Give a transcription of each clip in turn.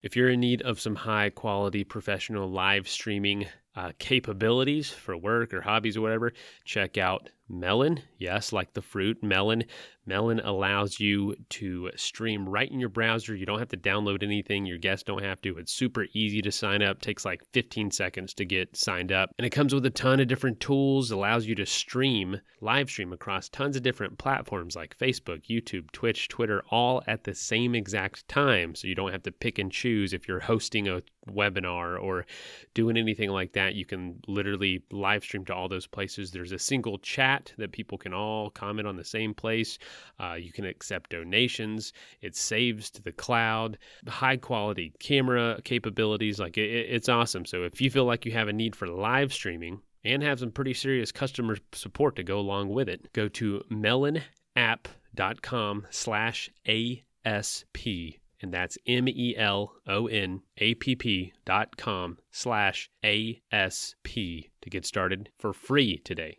If you're in need of some high-quality professional live streaming capabilities for work or hobbies or whatever, check out Melon. Yes, like the fruit, Melon. Melon allows you to stream right in your browser. You don't have to download anything. Your guests don't have to. It's super easy to sign up. Takes like 15 seconds to get signed up. And it comes with a ton of different tools. Allows you to live stream across tons of different platforms like Facebook, YouTube, Twitch, Twitter, all at the same exact time. So you don't have to pick and choose if you're hosting a webinar or doing anything like that. You can literally live stream to all those places. There's a single chat that people can all comment on the same place. You can accept donations. It saves to the cloud. High quality camera capabilities. It's awesome. So if you feel like you have a need for live streaming and have some pretty serious customer support to go along with it, go to melonapp.com/ASP. And that's melonapp.com/ASP to get started for free today.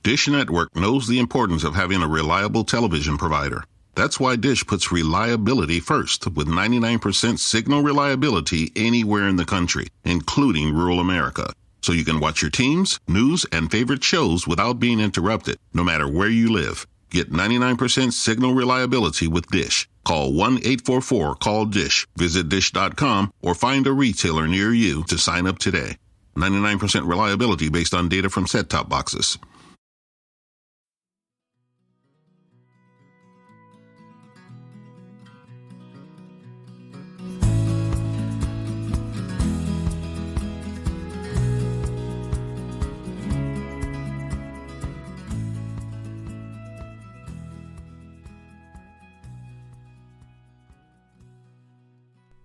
Dish Network knows the importance of having a reliable television provider. That's why Dish puts reliability first with 99% signal reliability anywhere in the country, including rural America. So you can watch your teams, news, and favorite shows without being interrupted, no matter where you live. Get 99% signal reliability with Dish. Call 1-844-CALL-DISH. Visit dish.com or find a retailer near you to sign up today. 99% reliability based on data from set-top boxes.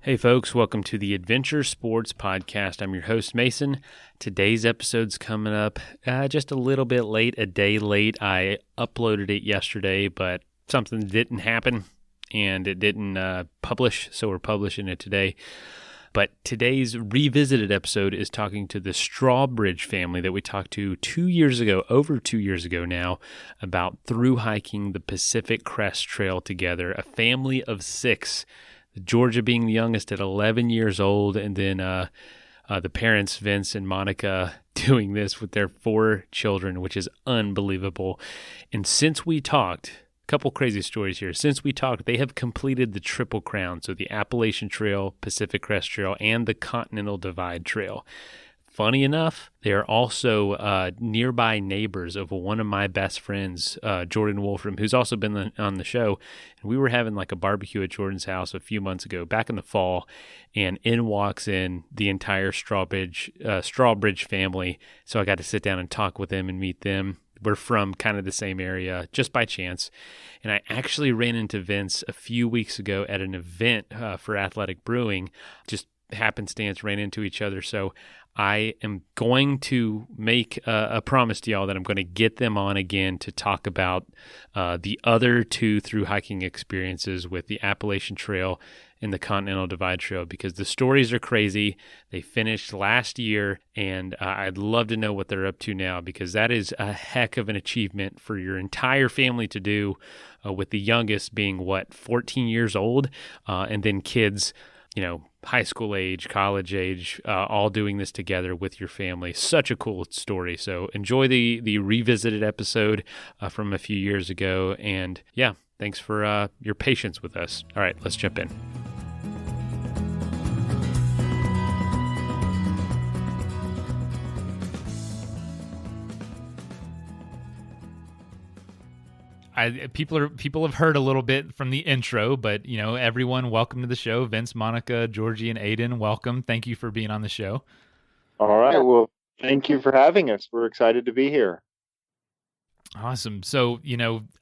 Hey folks, welcome to the Adventure Sports Podcast. I'm your host, Mason. Today's episode's coming up just a little bit late, a day late. I uploaded it yesterday, but something didn't happen and it didn't publish, so we're publishing it today. But today's revisited episode is talking to the Strawbridge family that we talked to 2 years ago, over 2 years ago now, about through-hiking the Pacific Crest Trail together, a family of 6. Georgia being the youngest at 11 years old, and then the parents, Vince and Monica, doing this with their 4 children, which is unbelievable. And since we talked, a couple crazy stories here. Since we talked, they have completed the Triple Crown, so the Appalachian Trail, Pacific Crest Trail, and the Continental Divide Trail. Funny enough, they are also nearby neighbors of one of my best friends, Jordan Wolfram, who's also been on the show. And we were having like a barbecue at Jordan's house a few months ago, back in the fall, and in walks in the entire Strawbridge family. So I got to sit down and talk with them and meet them. We're from kind of the same area, just by chance. And I actually ran into Vince a few weeks ago at an event for Athletic Brewing, just happenstance, ran into each other. So I am going to make a promise to y'all that I'm going to get them on again to talk about the other 2 through-hiking experiences with the Appalachian Trail and the Continental Divide Trail, because the stories are crazy. They finished last year, and I'd love to know what they're up to now, because that is a heck of an achievement for your entire family to do, with the youngest being, 14 years old, and then kids, high school age, college age, all doing this together with your family. Such a cool story. So enjoy the revisited episode from a few years ago. And yeah, thanks for your patience with us. All right, let's jump in. People have heard a little bit from the intro, but everyone, welcome to the show. Vince, Monica, Georgie, and Aiden, welcome. Thank you for being on the show. All right. Well, thank you for having us. We're excited to be here. Awesome. So,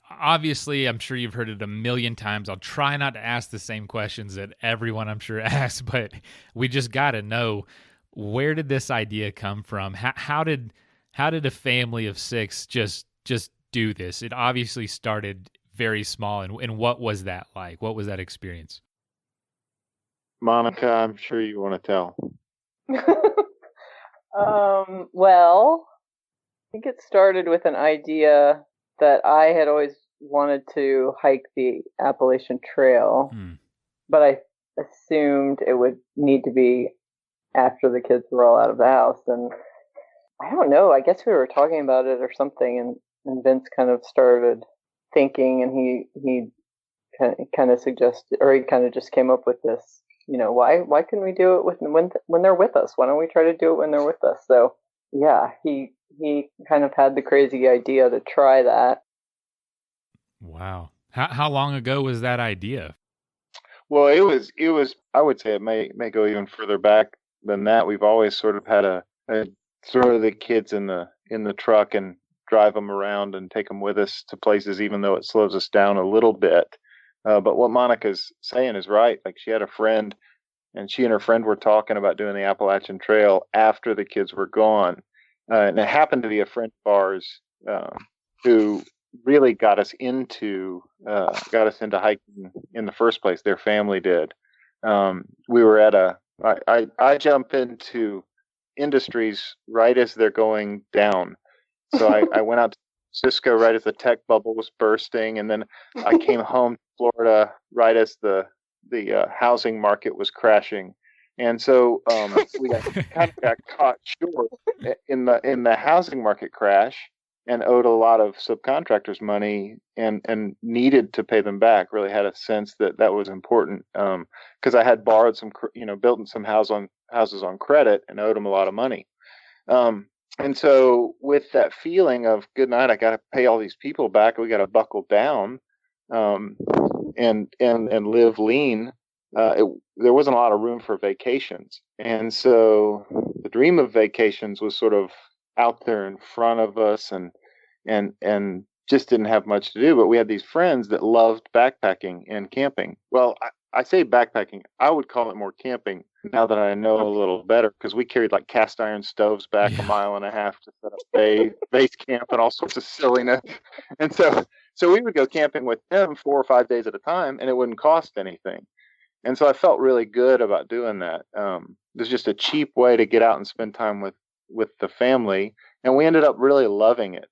obviously, I'm sure you've heard it a million times. I'll try not to ask the same questions that everyone I'm sure asks, but we just got to know, where did this idea come from? How did a family of 6 just do this? It obviously started very small, and what was that like? What was that experience? Monica, I'm sure you want to tell. Well, I think it started with an idea that I had always wanted to hike the Appalachian Trail, but assumed it would need to be after the kids were all out of the house. And I don't know, I guess we were talking about it or something, and Vince kind of started thinking, and he kind of suggested, or he kind of just came up with this, why couldn't we do it when they're with us? Why don't we try to do it when they're with us? So yeah, he kind of had the crazy idea to try that. Wow. How long ago was that idea? Well, it was. I would say it may go even further back than that. We've always sort of had a throw the kids in the truck and drive them around and take them with us to places, even though it slows us down a little bit. But what Monica's saying is right. Like, she had a friend, and she and her friend were talking about doing the Appalachian Trail after the kids were gone. And it happened to be a friend of ours who really got us into hiking in the first place. Their family did. We were at I jump into industries right as they're going down. So I went out to Cisco right as the tech bubble was bursting, and then I came home to Florida right as the housing market was crashing. And so we kind of got caught short in the housing market crash, and owed a lot of subcontractors money, and needed to pay them back. Really had a sense that was important, because I had borrowed some, built some houses on credit and owed them a lot of money. And so with that feeling of, good night, I got to pay all these people back, we got to buckle down, and live lean. There wasn't a lot of room for vacations. And so the dream of vacations was sort of out there in front of us, and just didn't have much to do. But we had these friends that loved backpacking and camping. Well, I say backpacking, I would call it more camping now that I know a little better, because we carried like cast iron stoves back a mile and a half to set up base camp and all sorts of silliness. And so we would go camping with them 4 or 5 days at a time, and it wouldn't cost anything. And so I felt really good about doing that. There's just a cheap way to get out and spend time with the family, and we ended up really loving it.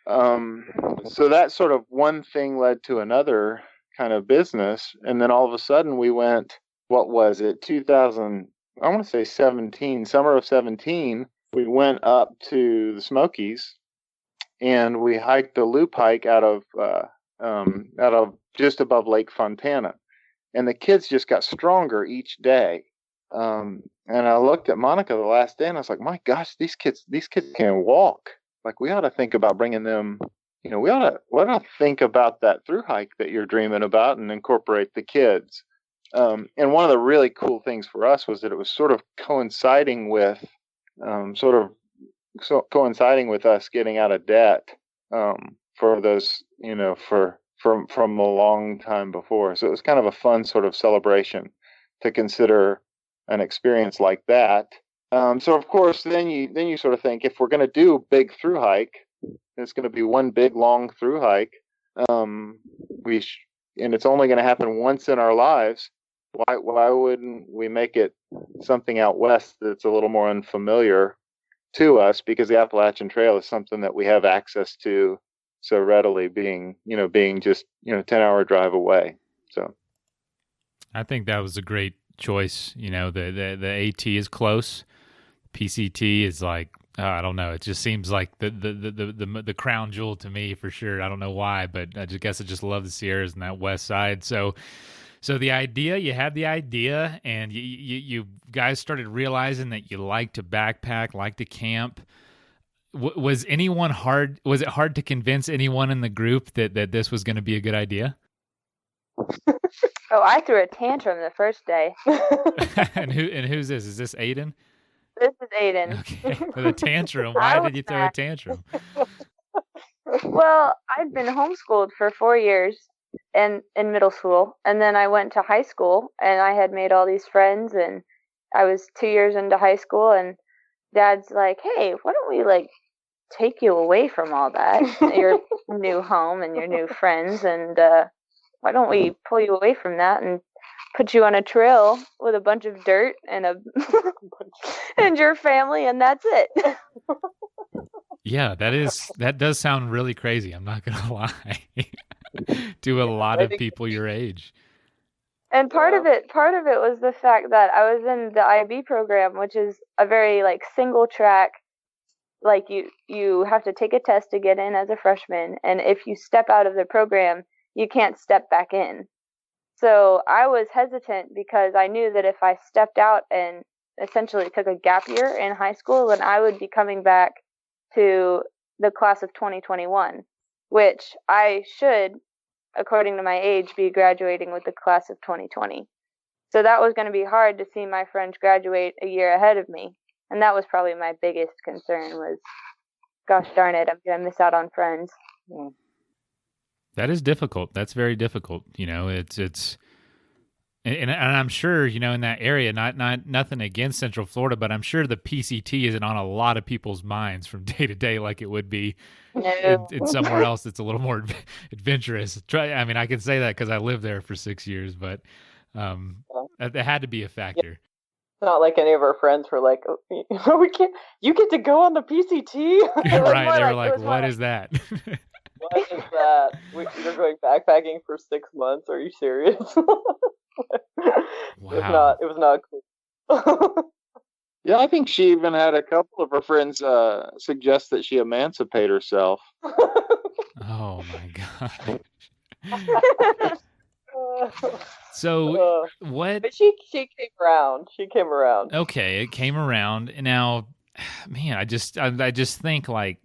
So that sort of one thing led to another kind of business, and then all of a sudden we went, what was it, 2000, I want to say 17, summer of 17, we went up to the Smokies, and we hiked a loop hike out of just above Lake Fontana, and the kids just got stronger each day. And I looked at Monica the last day, and I was like, my gosh, these kids can walk. Like, we ought to think about bringing them, we ought to think about that through hike that you're dreaming about and incorporate the kids. And one of the really cool things for us was that it was sort of coinciding with us getting out of debt, for those, from a long time before. So it was kind of a fun sort of celebration to consider an experience like that. So of course, then you sort of think, if we're going to do a big through hike, it's going to be one big long through hike. And it's only going to happen once in our lives. Why wouldn't we make it something out west that's a little more unfamiliar to us? Because the Appalachian Trail is something that we have access to so readily, being just 10-hour drive away. So I think that was a great choice. The AT is close. PCT is like, I don't know. It just seems like the crown jewel to me, for sure. I don't know why, but I just love the Sierras and that west side. So you had the idea, and you guys started realizing that you like to backpack, like to camp. Was it hard to convince anyone in the group that this was going to be a good idea? Oh, I threw a tantrum the first day. And who's this? Is this Aiden? This is Aiden. Okay. With a tantrum. Why did you throw a tantrum? Well, I'd been homeschooled for 4 years in middle school, and then I went to high school, and I had made all these friends, and I was 2 years into high school, and Dad's like, hey, why don't we take you away from all that, your new home and your new friends, and why don't we pull you away from that and put you on a trail with a bunch of dirt and and your family, and that's it. Yeah, that does sound really crazy. I'm not gonna lie. To a lot of people your age. And part of it was the fact that I was in the IB program, which is a very like single track. Like you have to take a test to get in as a freshman, and if you step out of the program, you can't step back in. So I was hesitant because I knew that if I stepped out and essentially took a gap year in high school, then I would be coming back to the class of 2021, which I should, according to my age, be graduating with the class of 2020. So that was going to be hard to see my friends graduate a year ahead of me. And that was probably my biggest concern was, gosh darn it, I'm going to miss out on friends. Yeah. That is difficult. That's very difficult. And I'm sure, in that area, not nothing against Central Florida, but I'm sure the PCT isn't on a lot of people's minds from day to day like it would be in somewhere else that's a little more adventurous. I can say that because I lived there for 6 years, but that had to be a factor. It's not like any of our friends were like, oh, we can't. You get to go on the PCT, right? They were like, "What is that? What is that? You're going backpacking for 6 months? Are you serious?" Wow. It was not cool. Yeah, I think she even had a couple of her friends suggest that she emancipate herself. Oh my gosh. So what? But she came around. She came around. Okay, it came around. Now, man, I just think like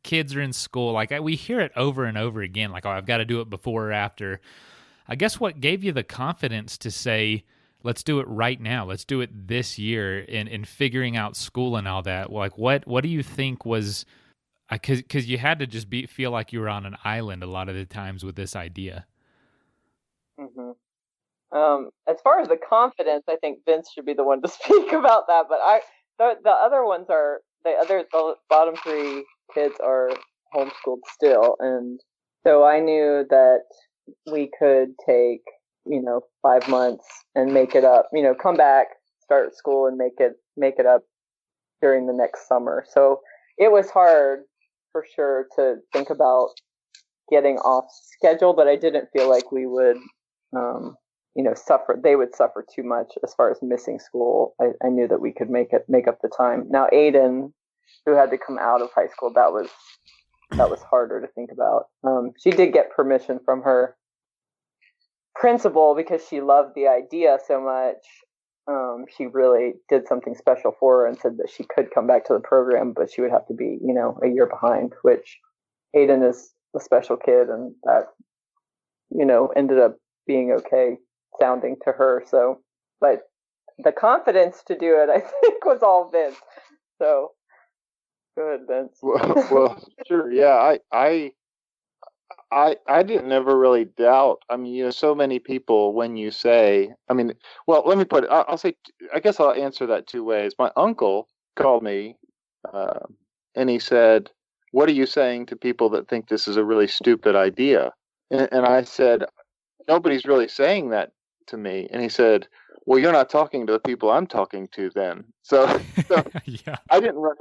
kids are in school. Like we hear it over and over again. Like, oh, I've got to do it before or after. I guess what gave you the confidence to say, let's do it right now. Let's do it this year in figuring out school and all that. Like, what do you think was, because you had to just feel like you were on an island a lot of the times with this idea. Mm-hmm. As far as the confidence, I think Vince should be the one to speak about that. But the other ones are, the bottom three kids are homeschooled still. And so I knew that we could take, 5 months and make it up, come back, start school and make it up during the next summer. So it was hard for sure to think about getting off schedule, but I didn't feel like we would, suffer. They would suffer too much as far as missing school. I knew that we could make up the time. Now, Aiden, who had to come out of high school, that was harder to think about. She did get permission from her principal because she loved the idea so much. She really did something special for her and said that she could come back to the program, but she would have to be, a year behind, which Aiden is a special kid, and that, ended up being okay sounding to her. So, but the confidence to do it, I think, was all Vince. So, go ahead, Vince. Well, sure. Yeah, I didn't ever really doubt. I mean, so many people, when you say, well, let me put it, I'll say, I guess I'll answer that two ways. My uncle called me and he said, "What are you saying to people that think this is a really stupid idea?" And I said, "Nobody's really saying that to me." And he said, "Well, you're not talking to the people I'm talking to then." So yeah. I didn't run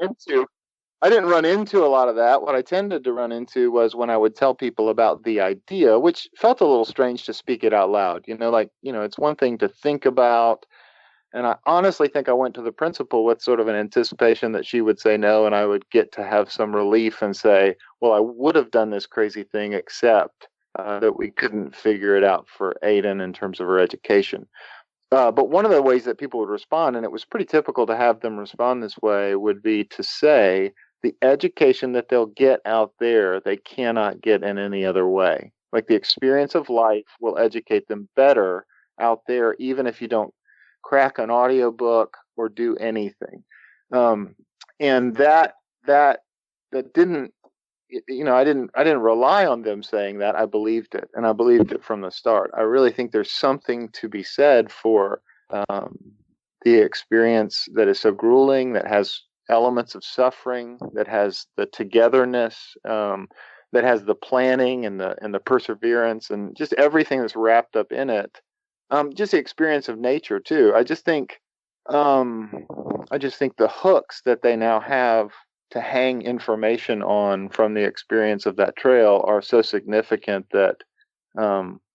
into a lot of that. What I tended to run into was when I would tell people about the idea, which felt a little strange to speak it out loud. It's one thing to think about. And I honestly think I went to the principal with sort of an anticipation that she would say no, and I would get to have some relief and say, well, I would have done this crazy thing, except that we couldn't figure it out for Aiden in terms of her education. But one of the ways that people would respond, and it was pretty typical to have them respond this way, would be to say the education that they'll get out there, they cannot get in any other way. Like the experience of life will educate them better out there, even if you don't crack an audiobook or do anything. And that didn't, I didn't rely on them saying that. I believed it, and I believed it from the start. I really think there's something to be said for the experience that is so grueling, that has elements of suffering, that has the togetherness, that has the planning and the perseverance, and just everything that's wrapped up in it. Just the experience of nature too. I just think the hooks that they now have to hang information on from the experience of that trail are so significant that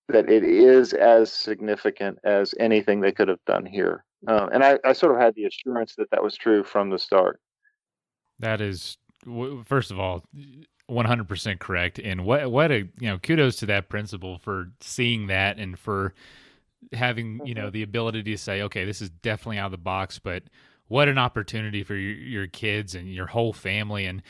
that it is as significant as anything they could have done here. And I sort of had the assurance that that was true from the start. That is, first of all, 100% correct. And what a, kudos to that principal for seeing that and for having, the ability to say, okay, this is definitely out of the box, but what an opportunity for your kids and your whole family. And,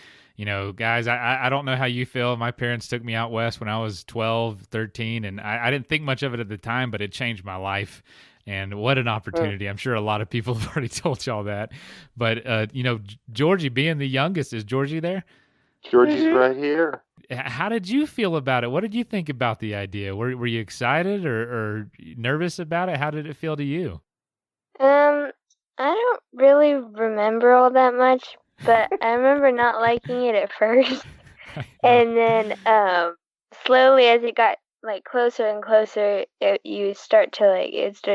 guys, I don't know how you feel. My parents took me out west when I was 12, 13, and I didn't think much of it at the time, but it changed my life. And what an opportunity. I'm sure a lot of people have already told y'all that. But, Georgie, being the youngest, is Georgie there? Georgie's right here. How did you feel about it? What did you think about the idea? Were you excited or nervous about it? How did it feel to you? I don't really remember all that much, but I remember not liking it at first. And then slowly as it got closer and closer, it started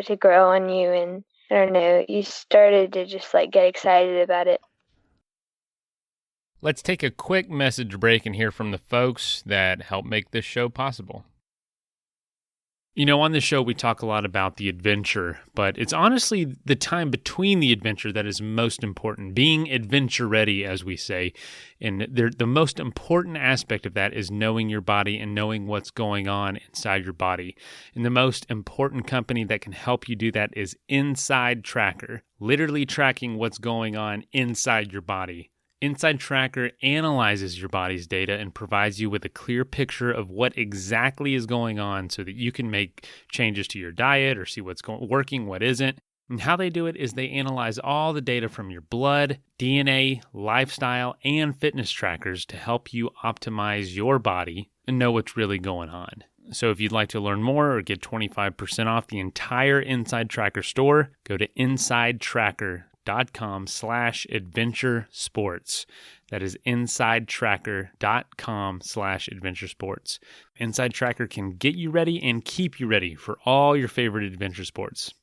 to grow on you, and I don't know, you started to just get excited about it. Let's take a quick message break and hear from the folks that help make this show possible. On this show, we talk a lot about the adventure, but it's honestly the time between the adventure that is most important, being adventure ready, as we say. And the most important aspect of that is knowing your body and knowing what's going on inside your body. And the most important company that can help you do that is Inside Tracker, literally tracking what's going on inside your body. Inside Tracker analyzes your body's data and provides you with a clear picture of what exactly is going on so that you can make changes to your diet or see what's working, what isn't. And how they do it is they analyze all the data from your blood, DNA, lifestyle, and fitness trackers to help you optimize your body and know what's really going on. So if you'd like to learn more or get 25% off the entire Inside Tracker store, go to insidetracker.com/adventure sports. That is insidetracker.com/adventure sports. Inside Tracker can get you ready and keep you ready for all your favorite adventure sports.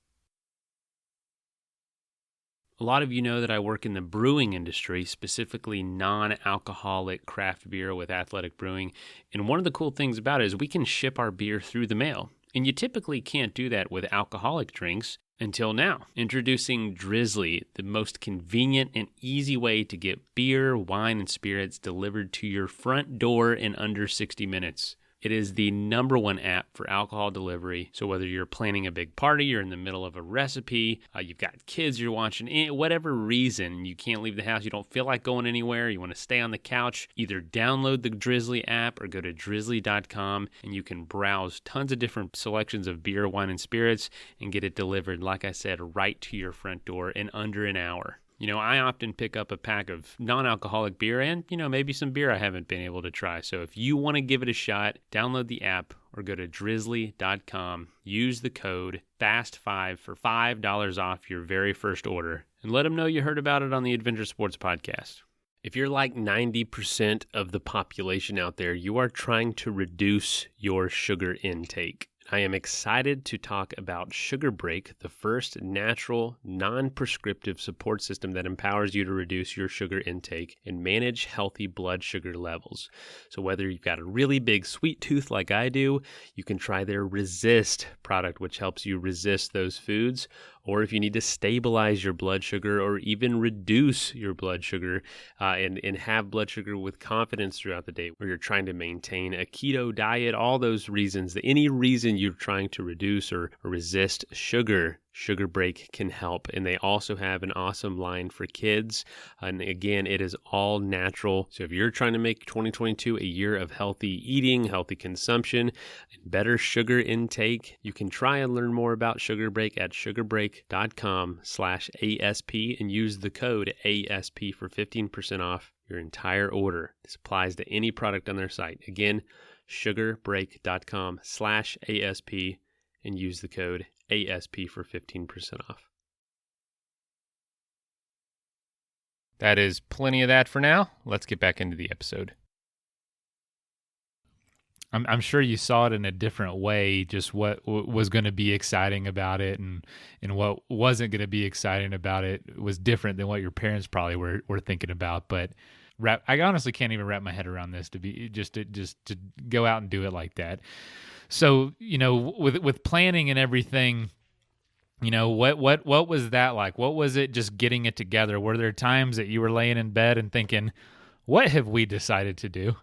A lot of you know that I work in the brewing industry, specifically non-alcoholic craft beer with Athletic Brewing. And one of the cool things about it is we can ship our beer through the mail. And you typically can't do that with alcoholic drinks until now. Introducing Drizzly, the most convenient and easy way to get beer, wine, and spirits delivered to your front door in under 60 minutes. It is the #1 app for alcohol delivery. So whether you're planning a big party, you're in the middle of a recipe, you've got kids you're watching, whatever reason, you can't leave the house, you don't feel like going anywhere, you want to stay on the couch, either download the Drizzly app or go to drizzly.com and you can browse tons of different selections of beer, wine, and spirits and get it delivered, like I said, right to your front door in under an hour. I often pick up a pack of non-alcoholic beer and, maybe some beer I haven't been able to try. So if you want to give it a shot, download the app or go to drizzly.com. Use the code FAST5 for $5 off your very first order. And let them know you heard about it on the Adventure Sports Podcast. If you're like 90% of the population out there, you are trying to reduce your sugar intake. I am excited to talk about Sugar Break, the first natural, non-prescriptive support system that empowers you to reduce your sugar intake and manage healthy blood sugar levels. So whether you've got a really big sweet tooth like I do, you can try their Resist product, which helps you resist those foods. Or if you need to stabilize your blood sugar or even reduce your blood sugar and have blood sugar with confidence throughout the day, where you're trying to maintain a keto diet, all those reasons, any reason you're trying to reduce or resist sugar, Sugar Break can help. And they also have an awesome line for kids. And again, it is all natural. So if you're trying to make 2022 a year of healthy eating, healthy consumption, and better sugar intake, you can try and learn more about Sugar Break at sugarbreak.com/ASP and use the code ASP for 15% off your entire order. This applies to any product on their site. Again, sugarbreak.com/ASP and use the code ASP for 15% off. That is plenty of that for now. Let's get back into the episode. I'm sure you saw it in a different way, just what was going to be exciting about it and what wasn't going to be exciting about it was different than what your parents probably were thinking about. But I honestly can't even wrap my head around this to go out and do it like that. So, with planning and everything, what was that like? What was it just getting it together? Were there times that you were laying in bed and thinking, what have we decided to do?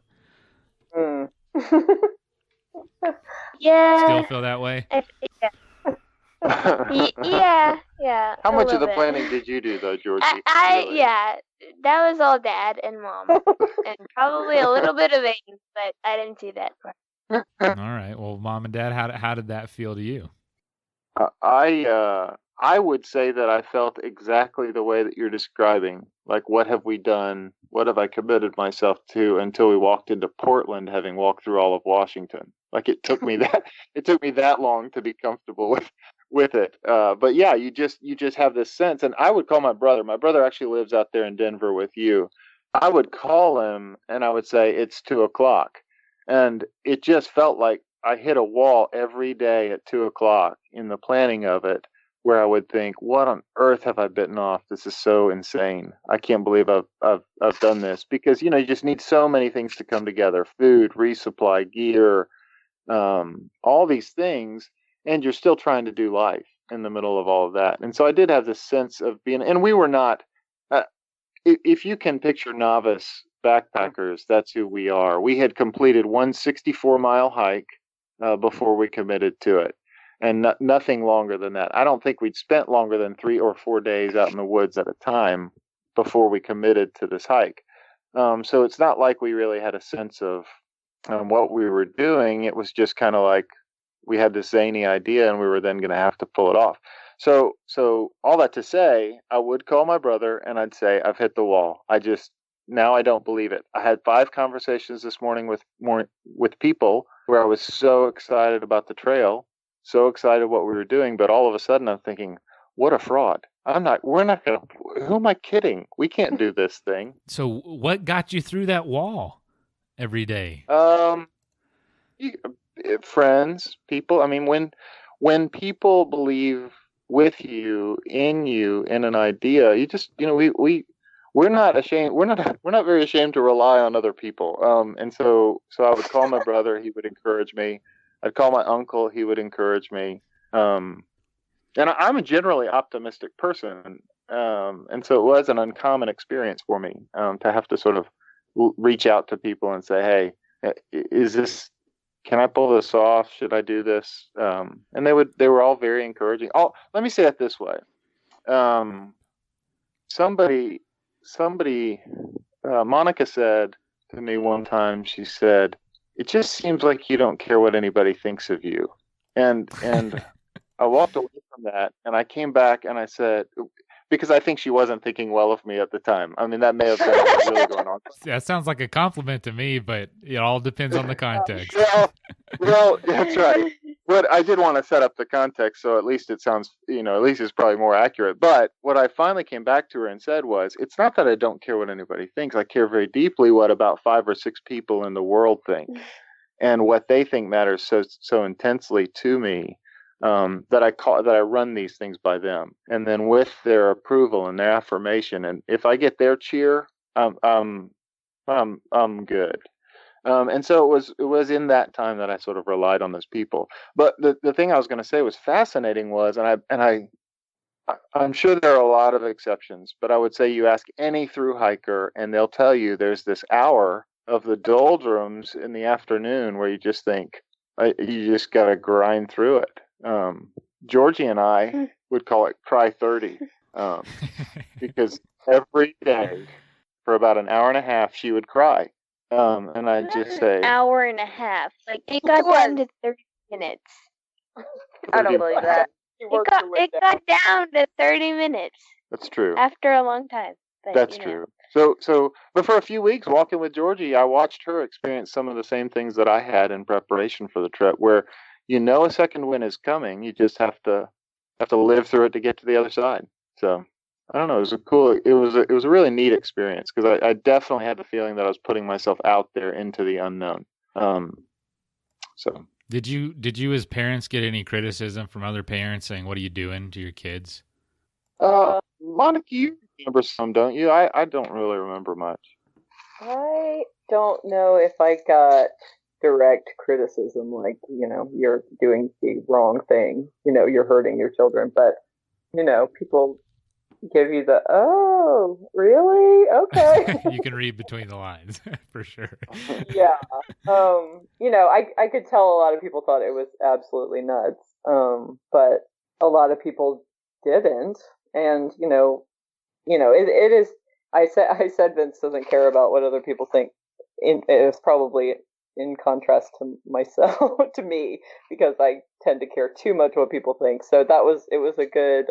Yeah. Still feel that way? Yeah. Yeah. How much of the bit. planning did you do, though, Georgie? Really? Yeah, that was all Dad and Mom, and probably a little bit of Aiden, but I didn't see that part. All right. Well, Mom and Dad, how did that feel to you? I would say that I felt exactly the way that you're describing. Like, what have we done? What have I committed myself to until we walked into Portland, having walked through all of Washington? Like, it took me that long to be comfortable with it. But yeah, you just have this sense. And I would call my brother. My brother actually lives out there in Denver with you. I would call him and I would say, it's 2:00. And it just felt like I hit a wall every day at 2:00 in the planning of it, where I would think, what on earth have I bitten off? This is so insane. I can't believe I've done this, because, you just need so many things to come together: food, resupply, gear, all these things. And you're still trying to do life in the middle of all of that. And so I did have this sense of being, and we were not, if you can picture novice backpackers, that's who we are. We had completed one 64-mile hike before we committed to it, and nothing longer than that. I don't think we'd spent longer than 3 or 4 days out in the woods at a time before we committed to this hike. So it's not like we really had a sense of what we were doing. It was just kind of like we had this zany idea and we were then going to have to pull it off. So all that to say, I would call my brother and I'd say, I've hit the wall. Now I don't believe it. I had 5 conversations this morning with people where I was so excited about the trail, so excited what we were doing, but all of a sudden I'm thinking, what a fraud. Who am I kidding? We can't do this thing. So what got you through that wall every day? Friends, people. I mean, when people believe with you, in an idea, you just, we're not ashamed. We're not very ashamed to rely on other people. And so I would call my brother. He would encourage me. I'd call my uncle. He would encourage me. And I'm a generally optimistic person. And so it was an uncommon experience for me to have to sort of reach out to people and say, hey, can I pull this off? Should I do this? And they were all very encouraging. Oh, let me say it this way. Somebody, Monica said to me one time, she said, it just seems like you don't care what anybody thinks of you. And I walked away from that and I came back and I said, because I think she wasn't thinking well of me at the time. I mean, that may have been what was really going on. That sounds like a compliment to me, but it all depends on the context. Well, that's right. But I did want to set up the context, so at least it sounds, at least it's probably more accurate. But what I finally came back to her and said was, it's not that I don't care what anybody thinks. I care very deeply what about 5 or 6 people in the world think, and what they think matters so intensely to me. That I run these things by them, and then with their approval and their affirmation, and if I get their cheer, I'm good. And so it was in that time that I sort of relied on those people. But the thing I was going to say was fascinating was, I'm sure there are a lot of exceptions, but I would say you ask any through hiker and they'll tell you there's this hour of the doldrums in the afternoon where you just think you just got to grind through it. Georgie and I would call it cry 30, because every day for about an hour and a half she would cry, and I'd just say an hour and a half. Like it got down to 30 minutes. I don't believe that. It got down to 30 minutes. That's true. After a long time. But, That's true. So, but for a few weeks walking with Georgie, I watched her experience some of the same things that I had in preparation for the trip, where a second wind is coming. You just have to live through it to get to the other side. So I don't know. It was a really neat experience, because I definitely had the feeling that I was putting myself out there into the unknown. So did you as parents get any criticism from other parents saying, "What are you doing?" to your kids? Monica, you remember some, don't you? I don't really remember much. I don't know if I got direct criticism, like, you're doing the wrong thing, you're hurting your children. But, people give you the, oh, really? Okay. You can read between the lines for sure. Yeah. I could tell a lot of people thought it was absolutely nuts. But a lot of people didn't. And, it is, I said Vince doesn't care about what other people think. It was probably in contrast to myself, to me, because I tend to care too much what people think. So it was a good,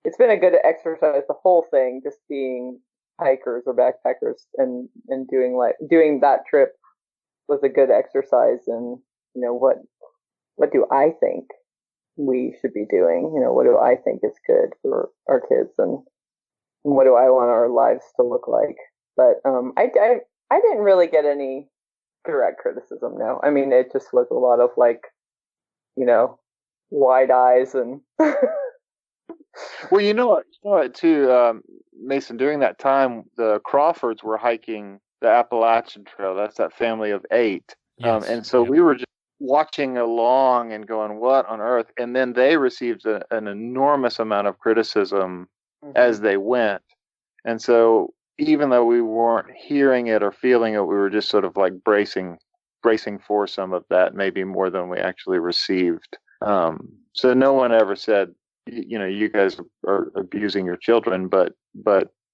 it's been a good exercise, the whole thing, just being hikers or backpackers and doing that trip was a good exercise. And, what do I think we should be doing? What do I think is good for our kids, and what do I want our lives to look like? But I didn't really get any direct criticism. No, I mean, it just was a lot of wide eyes and. Well, you know what too, Mason. During that time, the Crawfords were hiking the Appalachian Trail. That's that family of 8, Yes. and so we were just watching along and going, "What on earth?" And then they received an enormous amount of criticism as they went, and so even though we weren't hearing it or feeling it, we were just sort of like bracing for some of that, maybe more than we actually received. So no one ever said, you guys are abusing your children, but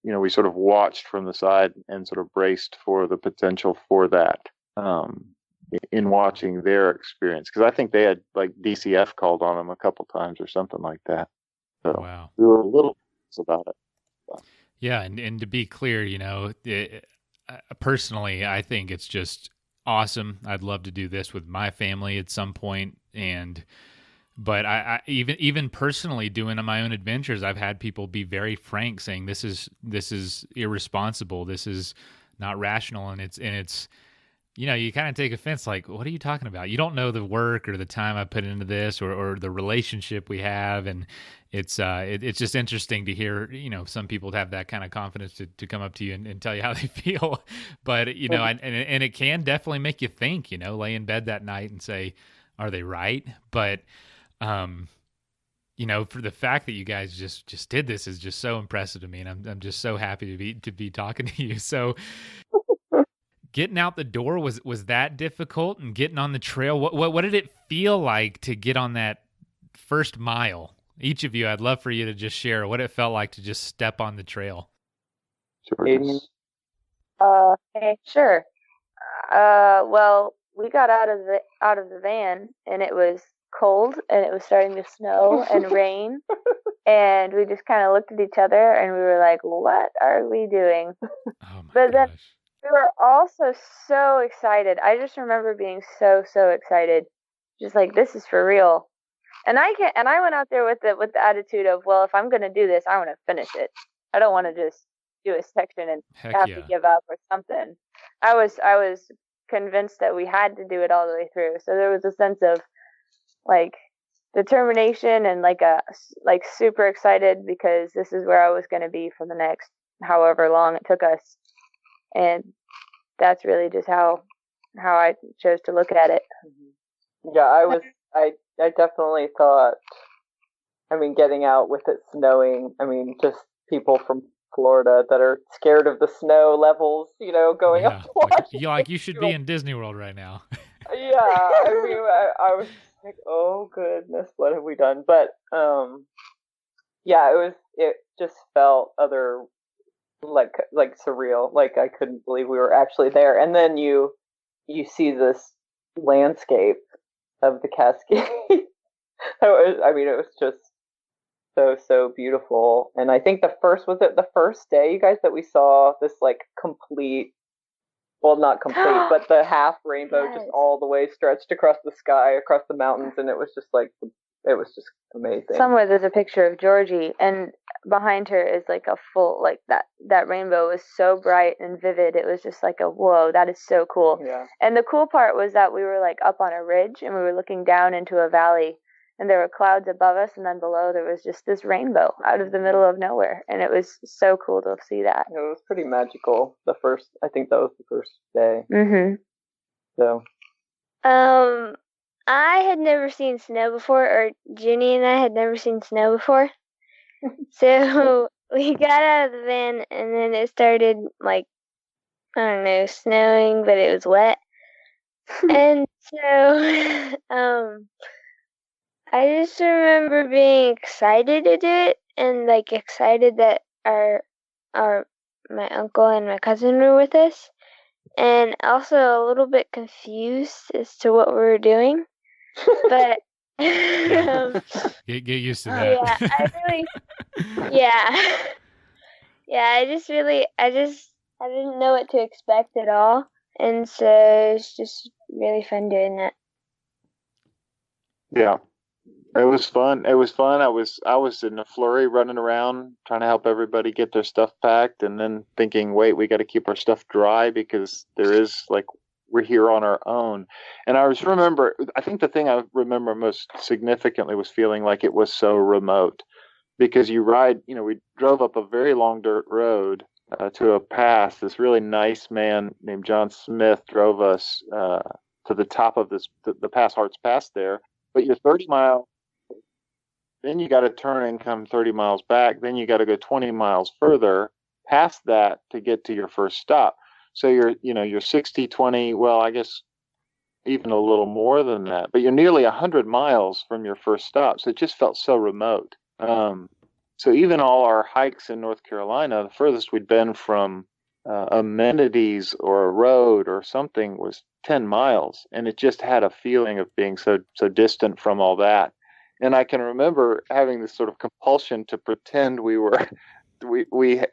we sort of watched from the side and sort of braced for the potential for that in watching their experience, because I think they had like DCF called on them a couple times or something like that. So wow. we were a little about it. Yeah, and to be clear, personally, I think it's just awesome. I'd love to do this with my family at some point, but I even personally doing my own adventures, I've had people be very frank, saying this is irresponsible, this is not rational, and it's you kind of take offense, like, what are you talking about? You don't know the work or the time I put into this, or the relationship we have, and it's just interesting to hear some people have that kind of confidence to come up to you and tell you how they feel. But and it can definitely make you think, lay in bed that night and say, are they right? But for the fact that you guys just did this is just so impressive to me, and I'm just so happy to be talking to you. So getting out the door, was that difficult, and getting on the trail, what did it feel like to get on that first mile? Each of you, I'd love for you to just share what it felt like to just step on the trail. Sure. Okay, sure. Well, we got out of the van, and it was cold, and it was starting to snow and rain, and we just kind of looked at each other, and we were like, what are we doing? Oh my But then gosh. we were also so excited. I just remember being so excited, just like, this is for real. And I went out there with the attitude of, well, if I'm gonna do this, I want to finish it. I don't want to just do a section and to give up or something. I was convinced that we had to do it all the way through. So there was a sense of like determination and like super excited, because this is where I was going to be for the next however long it took us. And that's really just how I chose to look at it. Yeah, I definitely thought, getting out with it snowing, just people from Florida that are scared of the snow levels, going up to watch. You should be in Disney World right now. Yeah, I was like, oh goodness, what have we done? But it just felt like surreal, like I couldn't believe we were actually there. And then you see this landscape of the Cascade. It was just so beautiful. And I think the first day, you guys, that we saw this like complete, well, not complete, but the half rainbow, yes, just all the way stretched across the sky, across the mountains, and it was just amazing. Somewhere there's a picture of Georgie, and behind her is like a full, like that rainbow was so bright and vivid. It was just like whoa, that is so cool. Yeah. And the cool part was that we were like up on a ridge, and we were looking down into a valley, and there were clouds above us, and then below there was just this rainbow out of the middle of nowhere, and it was so cool to see that. It was pretty magical. I think that was the first day. Mm-hmm. So, I had never seen snow before, or Jenny and I had never seen snow before. So we got out of the van, and then it started, like, I don't know, snowing, but it was wet. And so, I just remember being excited to do it, and, like, excited that my uncle and my cousin were with us, and also a little bit confused as to what we were doing. But get used to that. yeah, I really, yeah, yeah. I didn't know what to expect at all, and so it's just really fun doing that. Yeah. It was fun. I was in a flurry running around trying to help everybody get their stuff packed, and then thinking, wait, we got to keep our stuff dry because we're here on our own. And I think the thing I remember most significantly was feeling like it was so remote, because we drove up a very long dirt road to a pass. This really nice man named John Smith drove us to the top of the pass, Hart's Pass there. But you're 30 miles, then you got to turn and come 30 miles back. Then you got to go 20 miles further past that to get to your first stop. So you're 60, 20, well, I guess even a little more than that, but you're nearly 100 miles from your first stop. So it just felt so remote. So even all our hikes in North Carolina, the furthest we'd been from amenities or a road or something was 10 miles. And it just had a feeling of being so distant from all that. And I can remember having this sort of compulsion to pretend we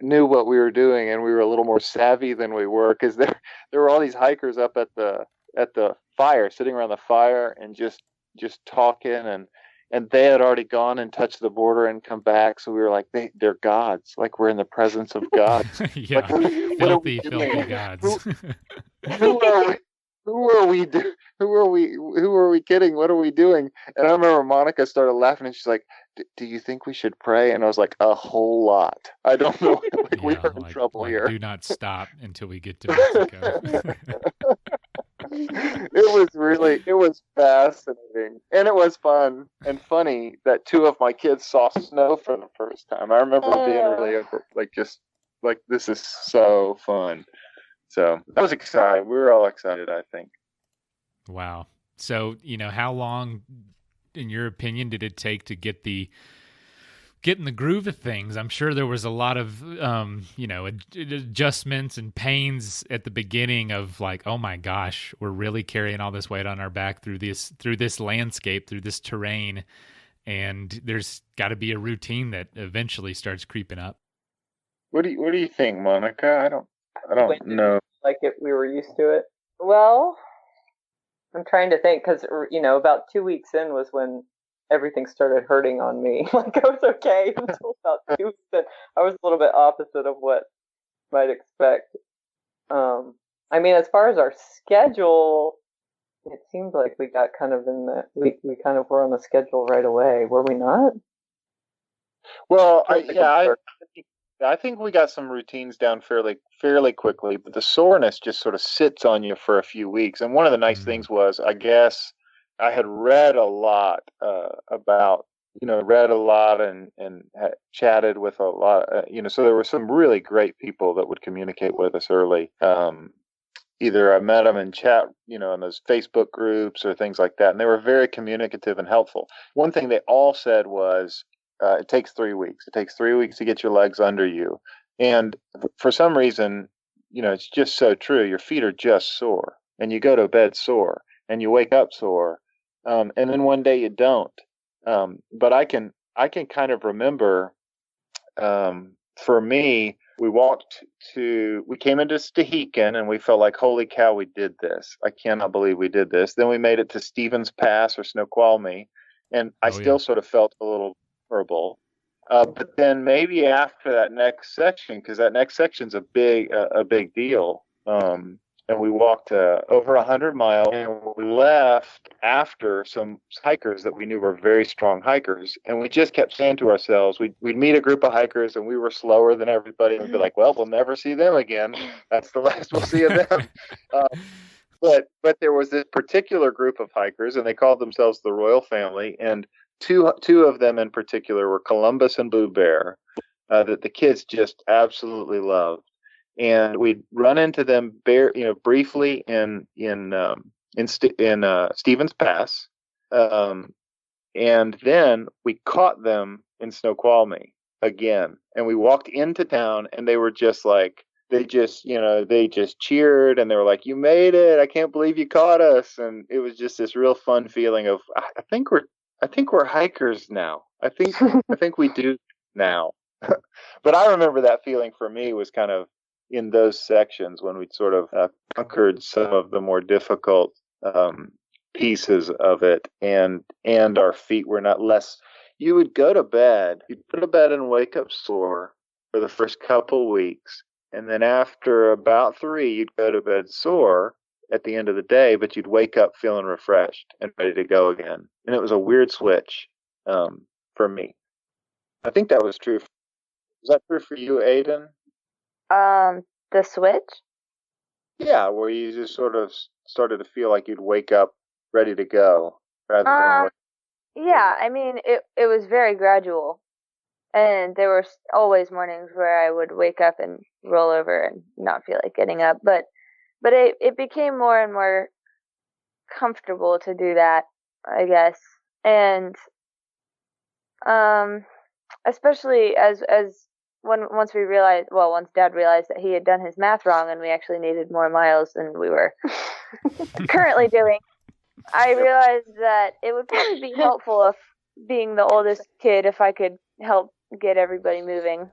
knew what we were doing, and we were a little more savvy than we were, because there were all these hikers up at the fire, sitting around the fire and just talking, and they had already gone and touched the border and come back. So we were like, they're gods. Like, we're in the presence of God. Yeah, like, filthy gods. Who are we kidding? What are we doing? And I remember Monica started laughing, and she's like, do you think we should pray? And I was like, a whole lot. I don't know. We are in trouble here. Do not stop until we get to Mexico. It was fascinating, and it was fun and funny that two of my kids saw snow for the first time. I remember being really like, this is so fun. So that was exciting. We were all excited, I think. Wow. So, how long, in your opinion, did it take to get in the groove of things? I'm sure there was a lot of, adjustments and pains at the beginning of, like, oh my gosh, we're really carrying all this weight on our back through this landscape, through this terrain. And there's got to be a routine that eventually starts creeping up. What do you think, Monica? I don't know. Like we were used to it. Well, I'm trying to think, because about 2 weeks in was when everything started hurting on me. Like, I was okay until about 2 weeks in. I was a little bit opposite of what you might expect. I mean, as far as our schedule, it seems like we got kind of we kind of were on the schedule right away. Were we not? Well, I think we got some routines down fairly quickly, but the soreness just sort of sits on you for a few weeks. And one of the nice things was, I guess, I had read a lot and had chatted with a lot, so there were some really great people that would communicate with us early. Either I met them in chat, in those Facebook groups or things like that, and they were very communicative and helpful. One thing they all said was, it takes 3 weeks. It takes 3 weeks to get your legs under you. And for some reason, it's just so true. Your feet are just sore, and you go to bed sore, and you wake up sore. And then one day you don't. But I can kind of remember, for me, we came into Thru-Hiking, and we felt like, holy cow, we did this. I cannot believe we did this. Then we made it to Stevens Pass or Snoqualmie, and I still sort of felt a little horrible. But then maybe after that next section, because that next section's a big deal. And we walked over 100 miles, and we left after some hikers that we knew were very strong hikers. And we just kept saying to ourselves, we'd meet a group of hikers, and we were slower than everybody, and we'd be like, well, we'll never see them again. That's the last we'll see of them. but there was this particular group of hikers, and they called themselves the Royal Family, and two of them in particular were Columbus and Blue Bear, that the kids just absolutely loved. And we'd run into them briefly in Stevens Pass, and then we caught them in Snoqualmie again, and we walked into town, and they were just like, they just cheered, and they were like, "You made it! I can't believe you caught us!" And it was just this real fun feeling of, I think we're hikers now. I think we do now. But I remember that feeling for me was kind of in those sections when we'd sort of conquered some of the more difficult pieces of it, and our feet were not less. You would go to bed, you'd go to bed and wake up sore for the first couple weeks, and then after about 3, you'd go to bed sore at the end of the day, but you'd wake up feeling refreshed and ready to go again. And it was a weird switch for me. I think that was true. Was that true for you, Aiden? The switch? Yeah, where you just sort of started to feel like you'd wake up ready to go rather than yeah, I mean, it was very gradual. And there were always mornings where I would wake up and roll over and not feel like getting up. But it became more and more comfortable to do that, I guess. And especially once Dad realized that he had done his math wrong and we actually needed more miles than we were currently doing, I realized that it would probably be helpful, if being the oldest kid, if I could help get everybody moving.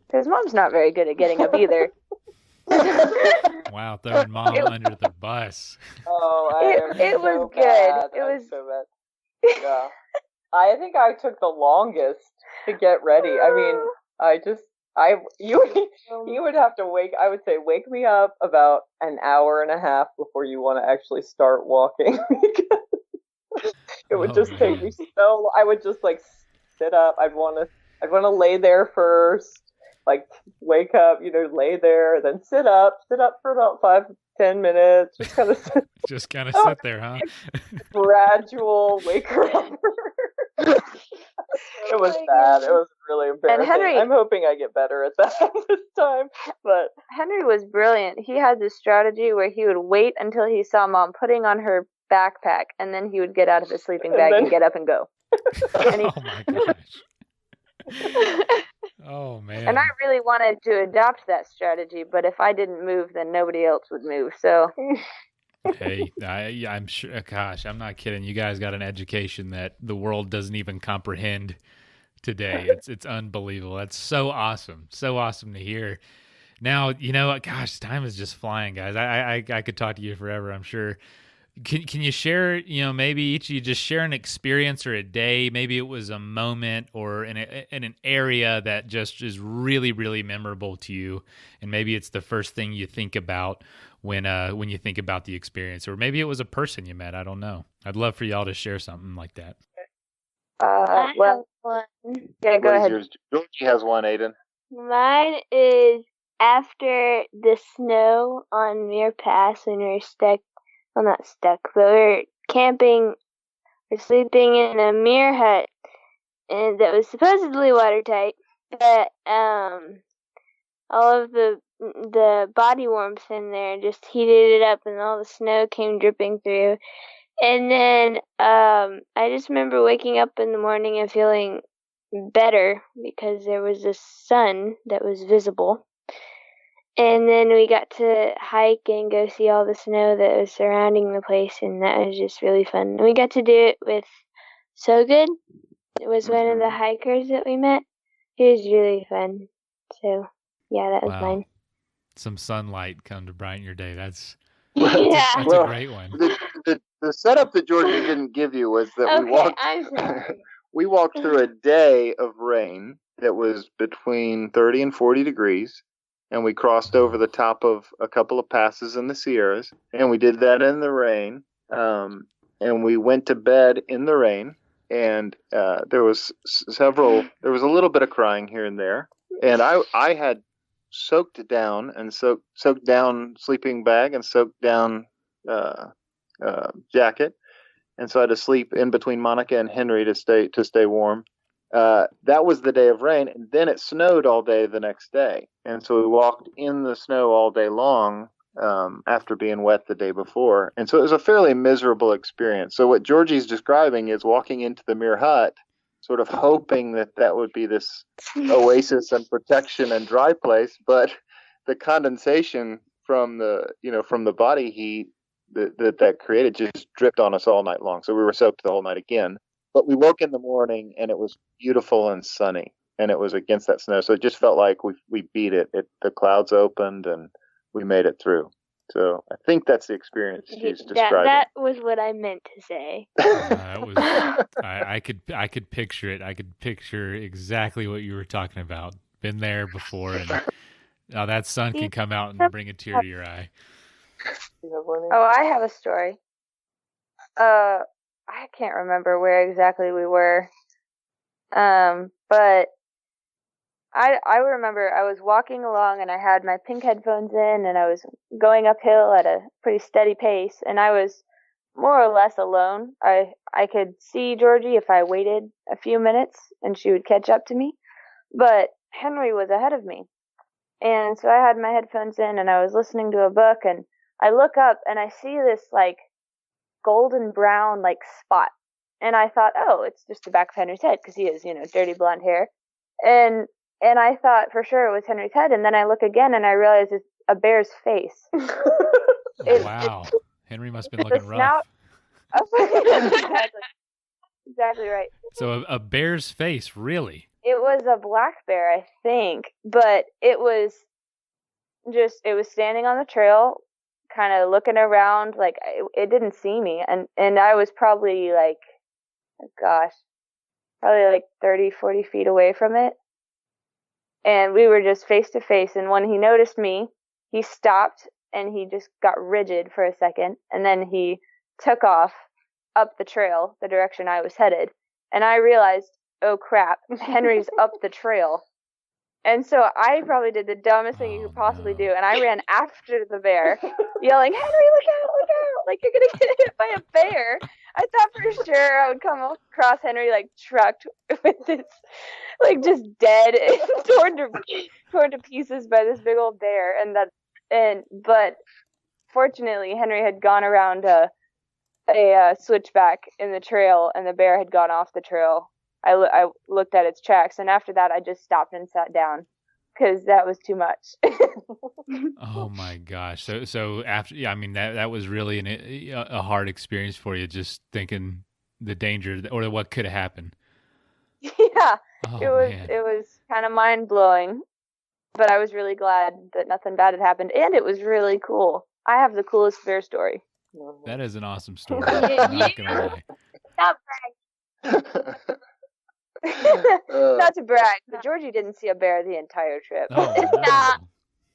Because Mom's not very good at getting up either. Wow, throwing Mom under the bus. Oh, it was good. It was so bad. Yeah. I think I took the longest to get ready. I mean, you would have to wake me up about an hour and a half before you want to actually start walking. It would just take me so. I would just like sit up. I'd want to lay there first, like wake up, lay there, then sit up for about 5-10 minutes, just kind of sit there, huh? Gradual wake up. It was bad. It was really embarrassing. And Henry, I'm hoping I get better at that this time. But Henry was brilliant. He had this strategy where he would wait until he saw Mom putting on her backpack, and then he would get out of his sleeping bag and get up and go. And oh my gosh. Oh man. And I really wanted to adopt that strategy, but if I didn't move, then nobody else would move. So. Hey, I'm sure. Gosh, I'm not kidding. You guys got an education that the world doesn't even comprehend today. It's unbelievable. That's so awesome. So awesome to hear. Now, gosh, time is just flying, guys. I could talk to you forever, I'm sure. Can you share, maybe each of you just share an experience or a day, maybe it was a moment or in an area that just is really, really memorable to you, and maybe it's the first thing you think about when you think about the experience, or maybe it was a person you met. I don't know. I'd love for y'all to share something like that. I have one. Yeah, go ahead. Yours? Georgie has one, Aiden. Mine is after the snow on Muir Pass when we were stuck. Well, not stuck, but we were camping. We're sleeping in a Muir hut, and that was supposedly watertight. But all of the body warmth in there just heated it up, and all the snow came dripping through. And then I just remember waking up in the morning and feeling better because there was a sun that was visible. And then we got to hike and go see all the snow that was surrounding the place, and that was just really fun. And we got to do it with So Good. It was one of the hikers that we met. It was really fun. So, yeah, that was mine. Some sunlight come to brighten your day. That's Yeah. That's a great one. The setup that Georgie didn't give you was that we walked through a day of rain that was between 30 and 40 degrees. And we crossed over the top of a couple of passes in the Sierras, and we did that in the rain. And we went to bed in the rain, and there was a little bit of crying here and there. And I had soaked down sleeping bag and soaked down jacket, and so I had to sleep in between Monica and Henry to stay warm. That was the day of rain, and then it snowed all day the next day, and so we walked in the snow all day long after being wet the day before, and so it was a fairly miserable experience. So what Georgie's describing is walking into the Muir Hut, sort of hoping that would be this oasis and protection and dry place, but the condensation from the body heat that created just dripped on us all night long. So we were soaked the whole night again. But we woke in the morning and it was beautiful and sunny, and it was against that snow. So it just felt like we beat it. The clouds opened and we made it through. So I think that's the experience she's describing. That was what I meant to say. I could picture it. I could picture exactly what you were talking about. Been there before, and that sun can come out and bring a tear to your eye. Oh, I have a story. I can't remember where exactly we were, but I remember I was walking along and I had my pink headphones in and I was going uphill at a pretty steady pace, and I was more or less alone. I could see Georgie if I waited a few minutes and she would catch up to me, but Henry was ahead of me. And so I had my headphones in and I was listening to a book, and I look up and I see this like golden brown like spot, and I thought, oh, it's just the back of Henry's head because he has dirty blonde hair, and I thought for sure it was Henry's head, and then I look again and I realize it's a bear's face. Wow. Henry must have been looking rough. Exactly right. So a bear's face, really? It was a black bear, I think, but it was standing on the trail, kind of looking around, like it didn't see me, and I was probably like, probably like 30-40 feet away from it, and we were just face to face. And when he noticed me, he stopped and he just got rigid for a second, and then he took off up the trail the direction I was headed, and I realized, oh crap, Henry's up the trail. And so I probably did the dumbest thing you could possibly do, and I ran after the bear, yelling, Henry, look out, like you're going to get hit by a bear. I thought for sure I would come across Henry, like, trucked with this, like, just dead and torn to pieces by this big old bear. But fortunately, Henry had gone around a switchback in the trail, and the bear had gone off the trail. I looked at its tracks, and after that, I just stopped and sat down because that was too much. Oh my gosh! So after, I mean that was really a hard experience for you, just thinking the danger or what could have happened. Yeah, oh, it was kind of mind blowing, but I was really glad that nothing bad had happened, and it was really cool. I have the coolest bear story. That is an awesome story. I'm not gonna lie. Stop bragging. Not to brag, but Georgie didn't see a bear the entire trip. Oh, Stop.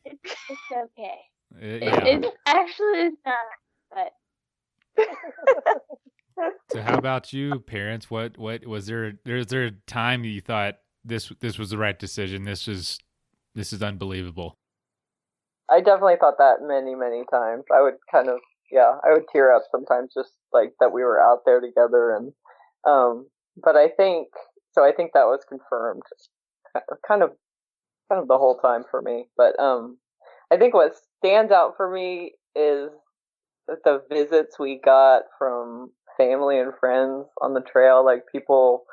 It's okay. Yeah. It's actually not. But So how about you, parents? What was there? Is there a time you thought this was the right decision? This is unbelievable. I definitely thought that many, many times. I would I would tear up sometimes just like that we were out there together, and but I think that was confirmed kind of the whole time for me. But I think what stands out for me is the visits we got from family and friends on the trail, like people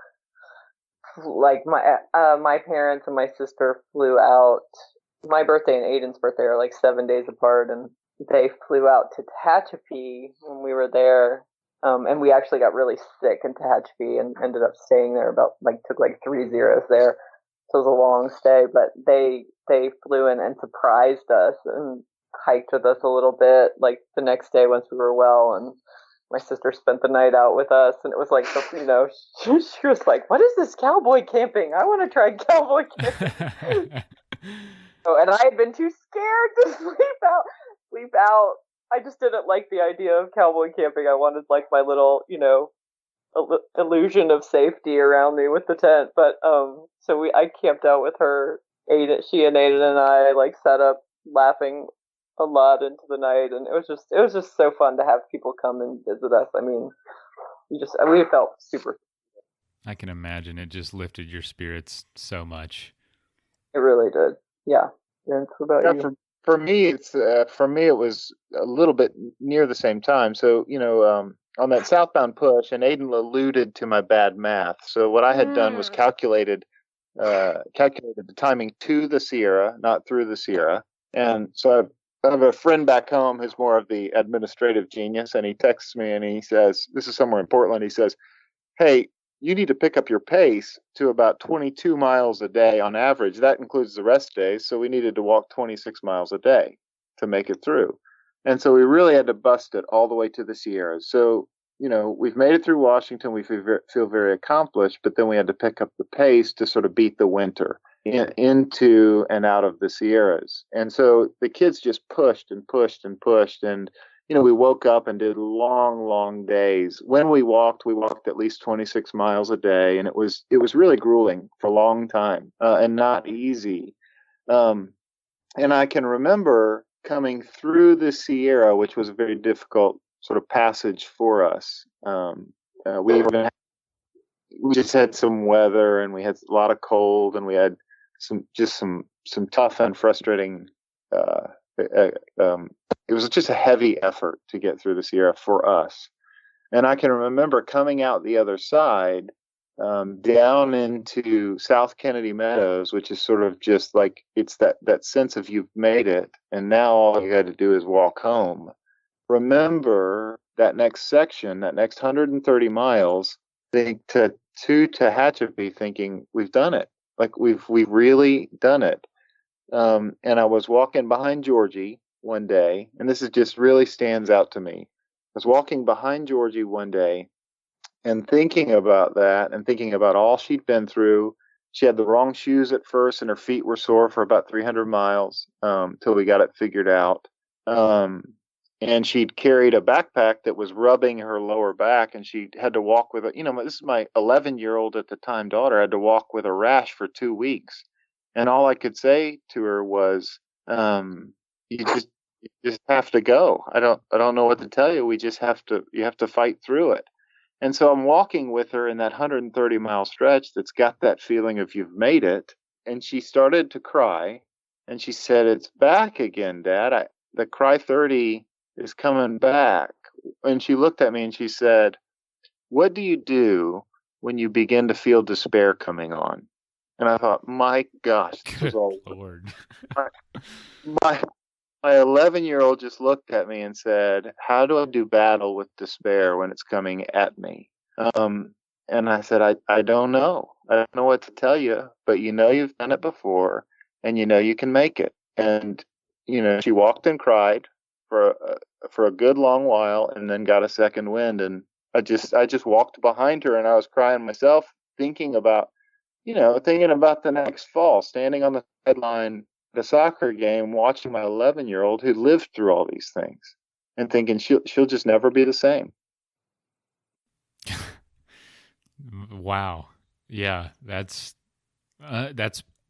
like my parents and my sister flew out. My birthday and Aiden's birthday are like 7 days apart, and they flew out to Tehachapi when we were there. And we actually got really sick in Tehachapi and ended up staying there took 3 zeros there. So it was a long stay, but they flew in and surprised us and hiked with us a little bit, like the next day once we were well, and my sister spent the night out with us, and it was like, she was like, what is this cowboy camping? I want to try cowboy camping. And I had been too scared to sleep out. I just didn't like the idea of cowboy camping. I wanted like my little, illusion of safety around me with the tent. But I camped out with her. She and Aiden and I like sat up laughing a lot into the night, and it was just so fun to have people come and visit us. I mean, we felt super. I can imagine it just lifted your spirits so much. It really did. Yeah. Vince, what about you? For me, it was a little bit near the same time. So on that southbound push, and Aiden alluded to my bad math. So what I had done was calculated the timing to the Sierra, not through the Sierra. And so I have a friend back home who's more of the administrative genius, and he texts me and he says, this is somewhere in Portland. He says, hey, you need to pick up your pace to about 22 miles a day on average. That includes the rest days. So we needed to walk 26 miles a day to make it through. And so we really had to bust it all the way to the Sierras. So, we've made it through Washington. We feel very accomplished, but then we had to pick up the pace to sort of beat the winter into and out of the Sierras. And so the kids just pushed and pushed and pushed. And we woke up and did long, long days. When we walked at least 26 miles a day, and it was really grueling for a long time and not easy. And I can remember coming through the Sierra, which was a very difficult sort of passage for us. We just had some weather, and we had a lot of cold, and we had some tough and frustrating. It was just a heavy effort to get through the Sierra for us. And I can remember coming out the other side, down into South Kennedy Meadows, which is sort of just like, it's that sense of you've made it, and now all you got to do is walk home. Remember that next section, that next 130 miles, to Tehachapi, thinking we've done it. Like we've really done it. And I was walking behind Georgie one day, and this is just really stands out to me. I was walking behind Georgie one day and thinking about that and thinking about all she'd been through. She had the wrong shoes at first, and her feet were sore for about 300 miles till we got it figured out. And she'd carried a backpack that was rubbing her lower back, and she had to walk with this is my 11-year-old at the time daughter, had to walk with a rash for 2 weeks. And all I could say to her was, you just have to go. I don't know what to tell you. You have to fight through it. And so I'm walking with her in that 130-mile stretch that's got that feeling of you've made it. And she started to cry, and she said, it's back again, Dad. The Cry 30 is coming back. And she looked at me and she said, what do you do when you begin to feel despair coming on? And I thought, my gosh, this was all Lord. my 11-year-old just looked at me and said, how do I do battle with despair when it's coming at me? And I said, I don't know. I don't know what to tell you, but you've done it before, and you can make it. And she walked and cried for a good long while, and then got a second wind. And I just walked behind her, and I was crying myself, thinking about the next fall, standing on the sideline at a soccer game, watching my 11-year-old who lived through all these things, and thinking she'll just never be the same. Wow. Yeah, that's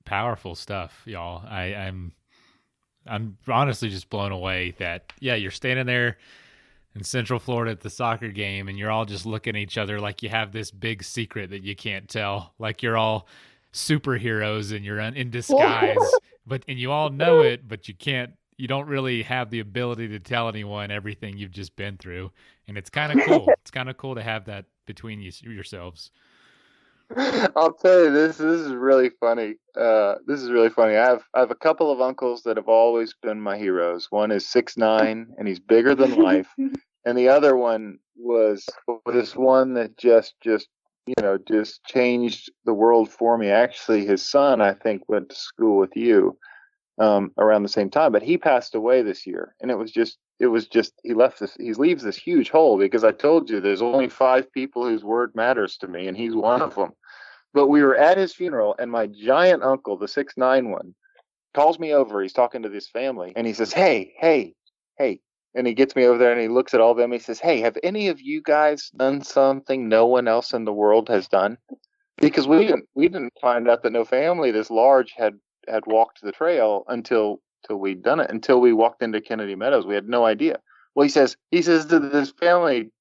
powerful stuff, y'all. I'm honestly just blown away that, you're standing there in Central Florida at the soccer game, and you're all just looking at each other like you have this big secret that you can't tell, like you're all superheroes and you're in disguise, and you all know it, but you don't really have the ability to tell anyone everything you've just been through. And it's kind of cool. It's kind of cool to have that between yourselves. I'll tell you, this is really funny. I have a couple of uncles that have always been my heroes. One is 6'9", and he's bigger than life, and the other one was this one that just changed the world for me. Actually, his son, I think, went to school with you around the same time, but he passed away this year, and it was just he leaves this huge hole, because I told you there's only 5 people whose word matters to me, and he's one of them. But we were at his funeral, and my giant uncle, the 6'9" one, calls me over. He's talking to this family, and he says, hey. And he gets me over there, and he looks at all of them. He says, hey, have any of you guys done something no one else in the world has done? Because we didn't find out that no family this large had walked the trail until we'd done it, until we walked into Kennedy Meadows. We had no idea. Well, he says to this family,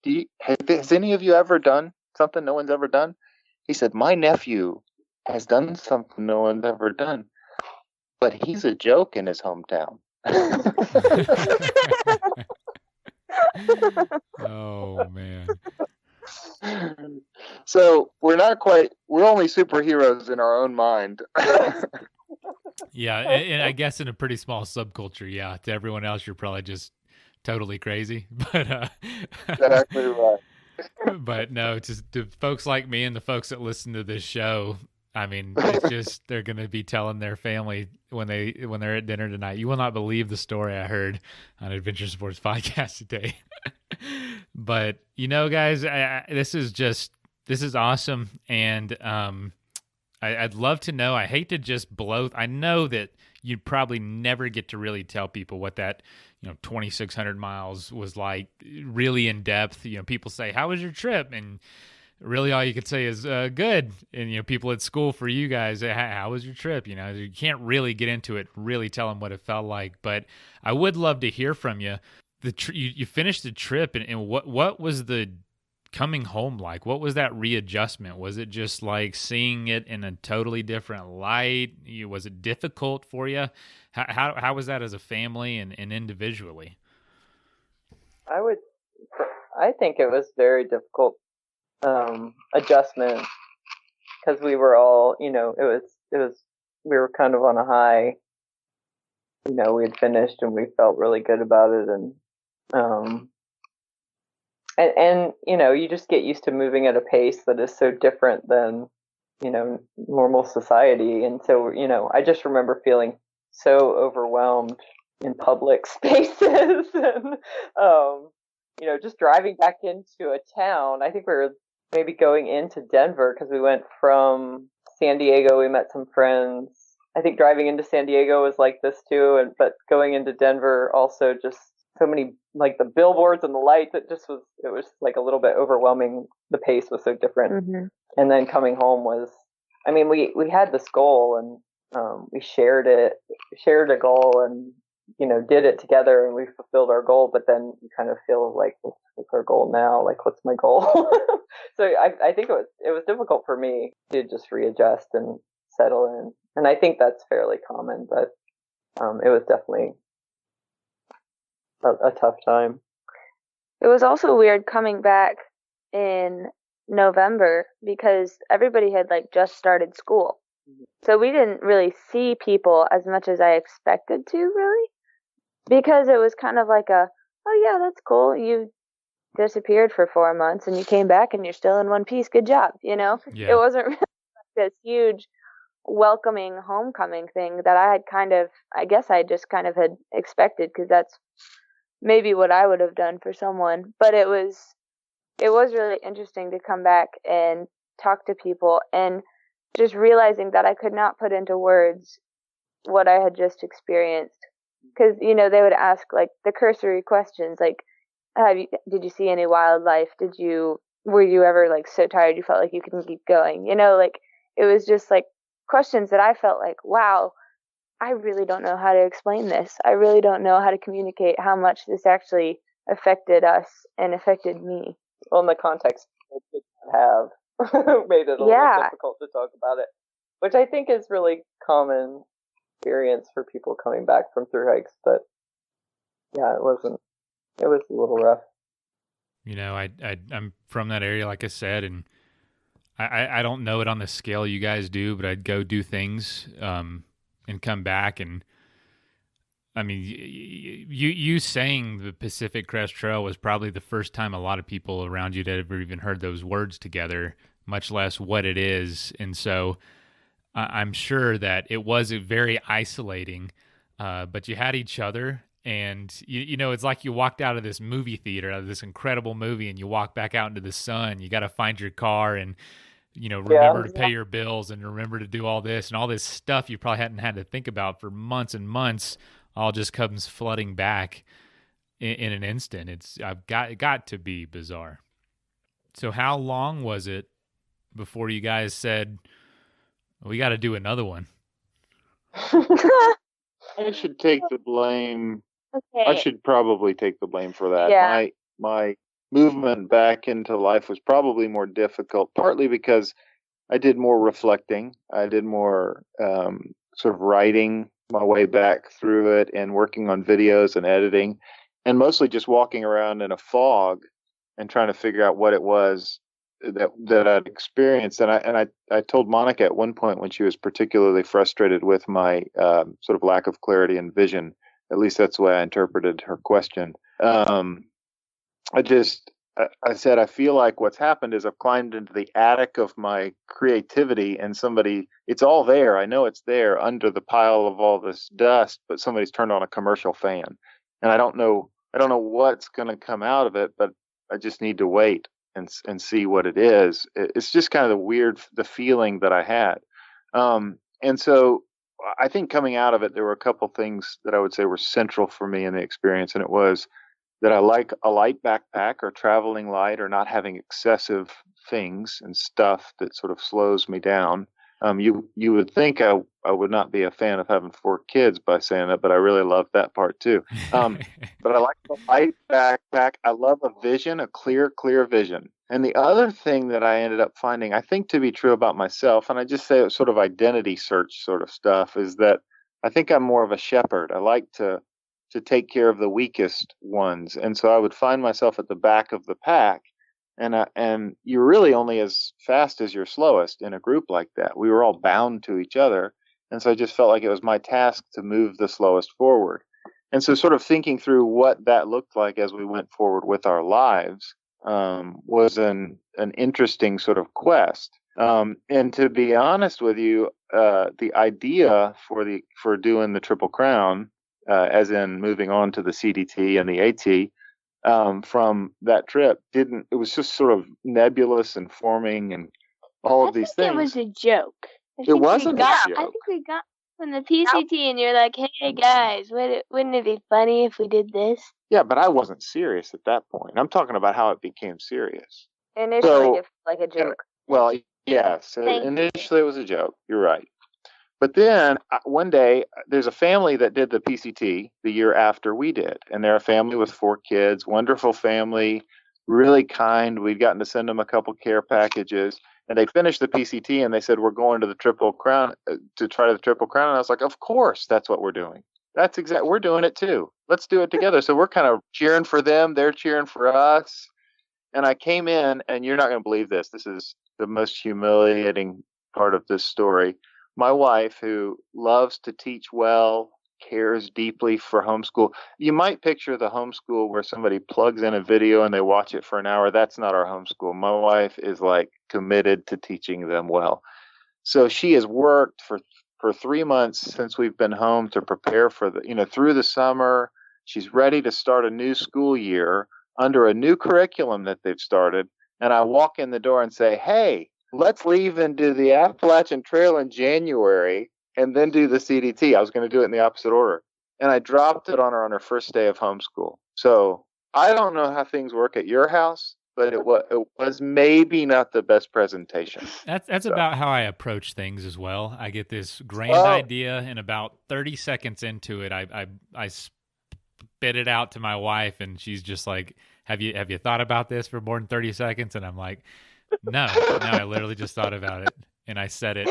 has any of you ever done something no one's ever done? He said, my nephew has done something no one's ever done, but he's a joke in his hometown. Oh, man. So we're only superheroes in our own mind. Yeah, and I guess in a pretty small subculture, yeah. To everyone else, you're probably just totally crazy. But Exactly right. but no, just to folks like me and the folks that listen to this show, I mean, it's just they're going to be telling their family when they're at dinner tonight. You will not believe the story I heard on Adventure Sports Podcast today. But guys, this is awesome, and I'd love to know. I hate to just blow. I know that you'd probably never get to really tell people what that 2,600 miles was like, really in depth. People say, "How was your trip?" and really all you could say is good. And people at school, for you guys, how was your trip? You can't really get into it, really tell them what it felt like. But I would love to hear from you. You finished the trip, and what was the coming home like? What was that readjustment? Was it just like seeing it in a totally different light? Was it difficult for you? How was that as a family and individually? I think it was very difficult adjustment, because we were all, it was we were kind of on a high. We had finished and we felt really good about it, and you just get used to moving at a pace that is so different than normal society. And so I just remember feeling so overwhelmed in public spaces, and just driving back into a town. I think we were maybe going into Denver, because we went from San Diego. We met some friends. I think driving into San Diego was like this too, but going into Denver also, just so many, like the billboards and the lights. It was like a little bit overwhelming. The pace was so different. Mm-hmm. And then coming home was, we had this goal, and we shared a goal, and did it together, and we fulfilled our goal. But then you kind of feel like, what's our goal now? Like, what's my goal? So I think it was difficult for me to just readjust and settle in, and I think that's fairly common. But it was definitely a tough time. It was also weird coming back in November, because everybody had just started school. So we didn't really see people as much as I expected to, really, because it was kind of like oh yeah, that's cool. You disappeared for 4 months and you came back and you're still in one piece. Good job. Yeah. It wasn't really this huge welcoming homecoming thing that I guess I just kind of had expected, because that's maybe what I would have done for someone. But it was really interesting to come back and talk to people, and just realizing that I could not put into words what I had just experienced. Because, they would ask the cursory questions, did you see any wildlife? Were you ever so tired you felt like you couldn't keep going? It was just questions that I felt wow, I really don't know how to explain this. I really don't know how to communicate how much this actually affected us and affected me. Well, in the context it did have made it a little difficult to talk about it, which I think is really common experience for people coming back from through hikes. But yeah, it was a little rough. I'm from that area, like I said, and I don't know it on the scale you guys do, but I'd go do things and come back, and you saying the Pacific Crest Trail was probably the first time a lot of people around you that ever even heard those words together, much less what it is. And so I'm sure that it was very isolating, but you had each other, and it's like you walked out of this movie theater, out of this incredible movie, and you walk back out into the sun. You got to find your car and remember to pay your bills, and remember to do all this stuff you probably hadn't had to think about for months and months. All just comes flooding back in an instant. It got to be bizarre. So how long was it before you guys said, we got to do another one? I should take the blame. I Okay. should probably take the blame for that. Yeah. My movement back into life was probably more difficult, partly because I did more reflecting. I did more sort of writing my way back through it and working on videos and editing, and mostly just walking around in a fog and trying to figure out what it was that I'd experienced. And I told Monica at one point when she was particularly frustrated with my sort of lack of clarity and vision. At least that's the way I interpreted her question. I said, I feel like what's happened is I've climbed into the attic of my creativity and it's all there. I know it's there under the pile of all this dust, but somebody's turned on a commercial fan. And I don't know what's going to come out of it, but I just need to wait and see what it is. It's just kind of the feeling that I had. And so I think coming out of it, there were a couple things that I would say were central for me in the experience. And it was that I like a light backpack or traveling light or not having excessive things and stuff that sort of slows me down. You would think I would not be a fan of having 4 kids by saying that, but I really love that part too. But I like the light backpack. I love a vision, a clear vision. And the other thing that I ended up finding, I think to be true about myself, and I just say it's sort of identity search sort of stuff, is that I think I'm more of a shepherd. I like to take care of the weakest ones. And so I would find myself at the back of the pack, and you're really only as fast as you're slowest in a group like that. We were all bound to each other. And so I just felt like it was my task to move the slowest forward. And so sort of thinking through what that looked like as we went forward with our lives was an interesting sort of quest. And to be honest with you, the idea for doing the Triple Crown, as in moving on to the CDT and the AT, from that trip, it was just sort of nebulous and forming and all of these things. It was a joke. It wasn't a joke. I think we got from the PCT, and you're like, "Hey guys, wouldn't it be funny if we did this?" Yeah, but I wasn't serious at that point. I'm talking about how it became serious. Initially, it felt like a joke. Well, yes, initially it was a joke. You're right. But then one day, there's a family that did the PCT the year after we did. And they're a family with 4 kids, wonderful family, really kind. We'd gotten to send them a couple care packages. And they finished the PCT and they said, we're going to the Triple Crown, to try the Triple Crown. And I was like, of course, that's what we're doing. We're doing it too. Let's do it together. So we're kind of cheering for them. They're cheering for us. And I came in, and you're not going to believe this. This is the most humiliating part of this story. My wife, who loves to teach well, cares deeply for homeschool. You might picture the homeschool where somebody plugs in a video and they watch it for an hour. That's not our homeschool. My wife is like committed to teaching them well. So she has worked for 3 months since we've been home to prepare for through the summer. She's ready to start a new school year under a new curriculum that they've started. And I walk in the door and say, hey, let's leave and do the Appalachian Trail in January and then do the CDT. I was going to do it in the opposite order. And I dropped it on her first day of homeschool. So I don't know how things work at your house, but it was maybe not the best presentation. That's about how I approach things as well. I get this grand idea, and about 30 seconds into it, I spit it out to my wife, and she's just like, have you thought about this for more than 30 seconds? And I'm like, No, I literally just thought about it, and I said it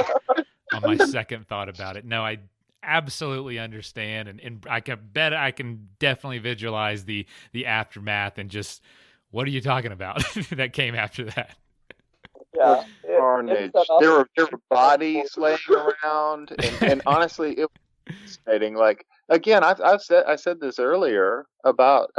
on my second thought about it. No, I absolutely understand, and I can definitely visualize the aftermath and just, what are you talking about? That came after that. Yeah, carnage. There were bodies laying around, and honestly, it was fascinating. Like, again, I said this earlier about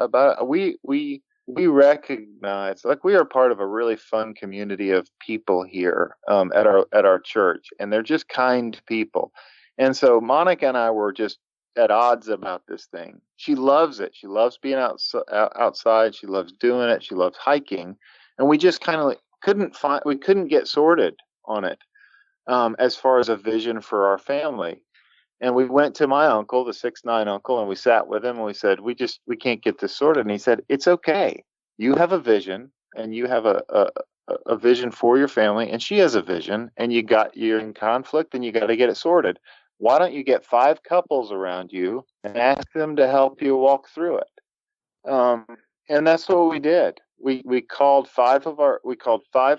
we recognize, like, we are part of a really fun community of people here at our church, and they're just kind people. And so Monica and I were just at odds about this thing. She loves it. She loves being outside. She loves doing it. She loves hiking, and we just kind of couldn't get sorted on it as far as a vision for our family. And we went to my uncle, the 6'9" uncle, and we sat with him and we said, we can't get this sorted. And he said, it's okay. You have a vision, and you have a vision for your family, and she has a vision, and you're in conflict, and you got to get it sorted. why don't you get 5 couples around you and ask them to help you walk through it? And that's what we did. We called 5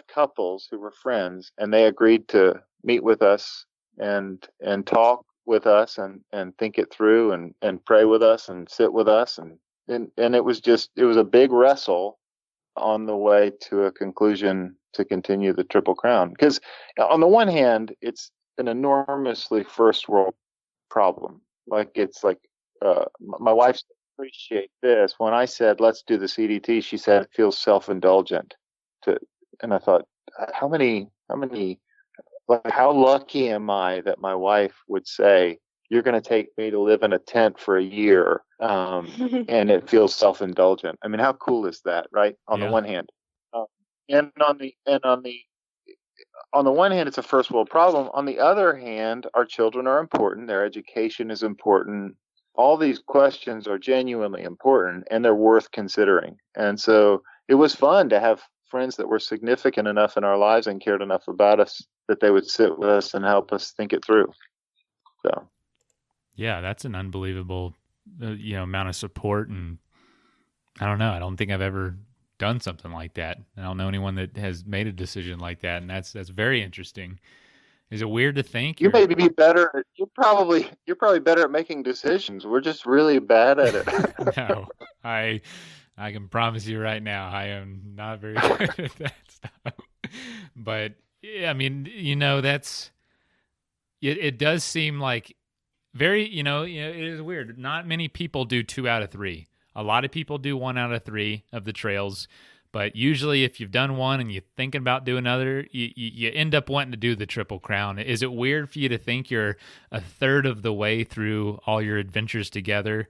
couples who were friends, and they agreed to meet with us and talk with us and think it through and pray with us and sit with us and it was a big wrestle on the way to a conclusion to continue the Triple Crown. Because on the one hand, it's an enormously first world problem. My wife appreciate this. When I said, let's do the CDT, she said it feels self-indulgent and I thought, how lucky am I that my wife would say, you're going to take me to live in a tent for a year, and it feels self-indulgent. I mean, how cool is that, right? On the one hand, and on the one hand, it's a first world problem. On the other hand, our children are important. Their education is important. All these questions are genuinely important, and they're worth considering. And so it was fun to have friends that were significant enough in our lives and cared enough about us that they would sit with us and help us think it through. So. Yeah, that's an unbelievable, amount of support, and I don't know. I don't think I've ever done something like that. I don't know anyone that has made a decision like that, and that's very interesting. Is it weird to think you may be better? You're probably better at making decisions. We're just really bad at it. No, I can promise you right now, I am not very good at that stuff. But yeah, I mean, that's it. Does seem like. Very, it is weird. Not many people do 2 out of 3. A lot of people do 1 out of 3 of the trails, but usually if you've done one and you're thinking about doing another, you end up wanting to do the Triple Crown. Is it weird for you to think you're a third of the way through all your adventures together?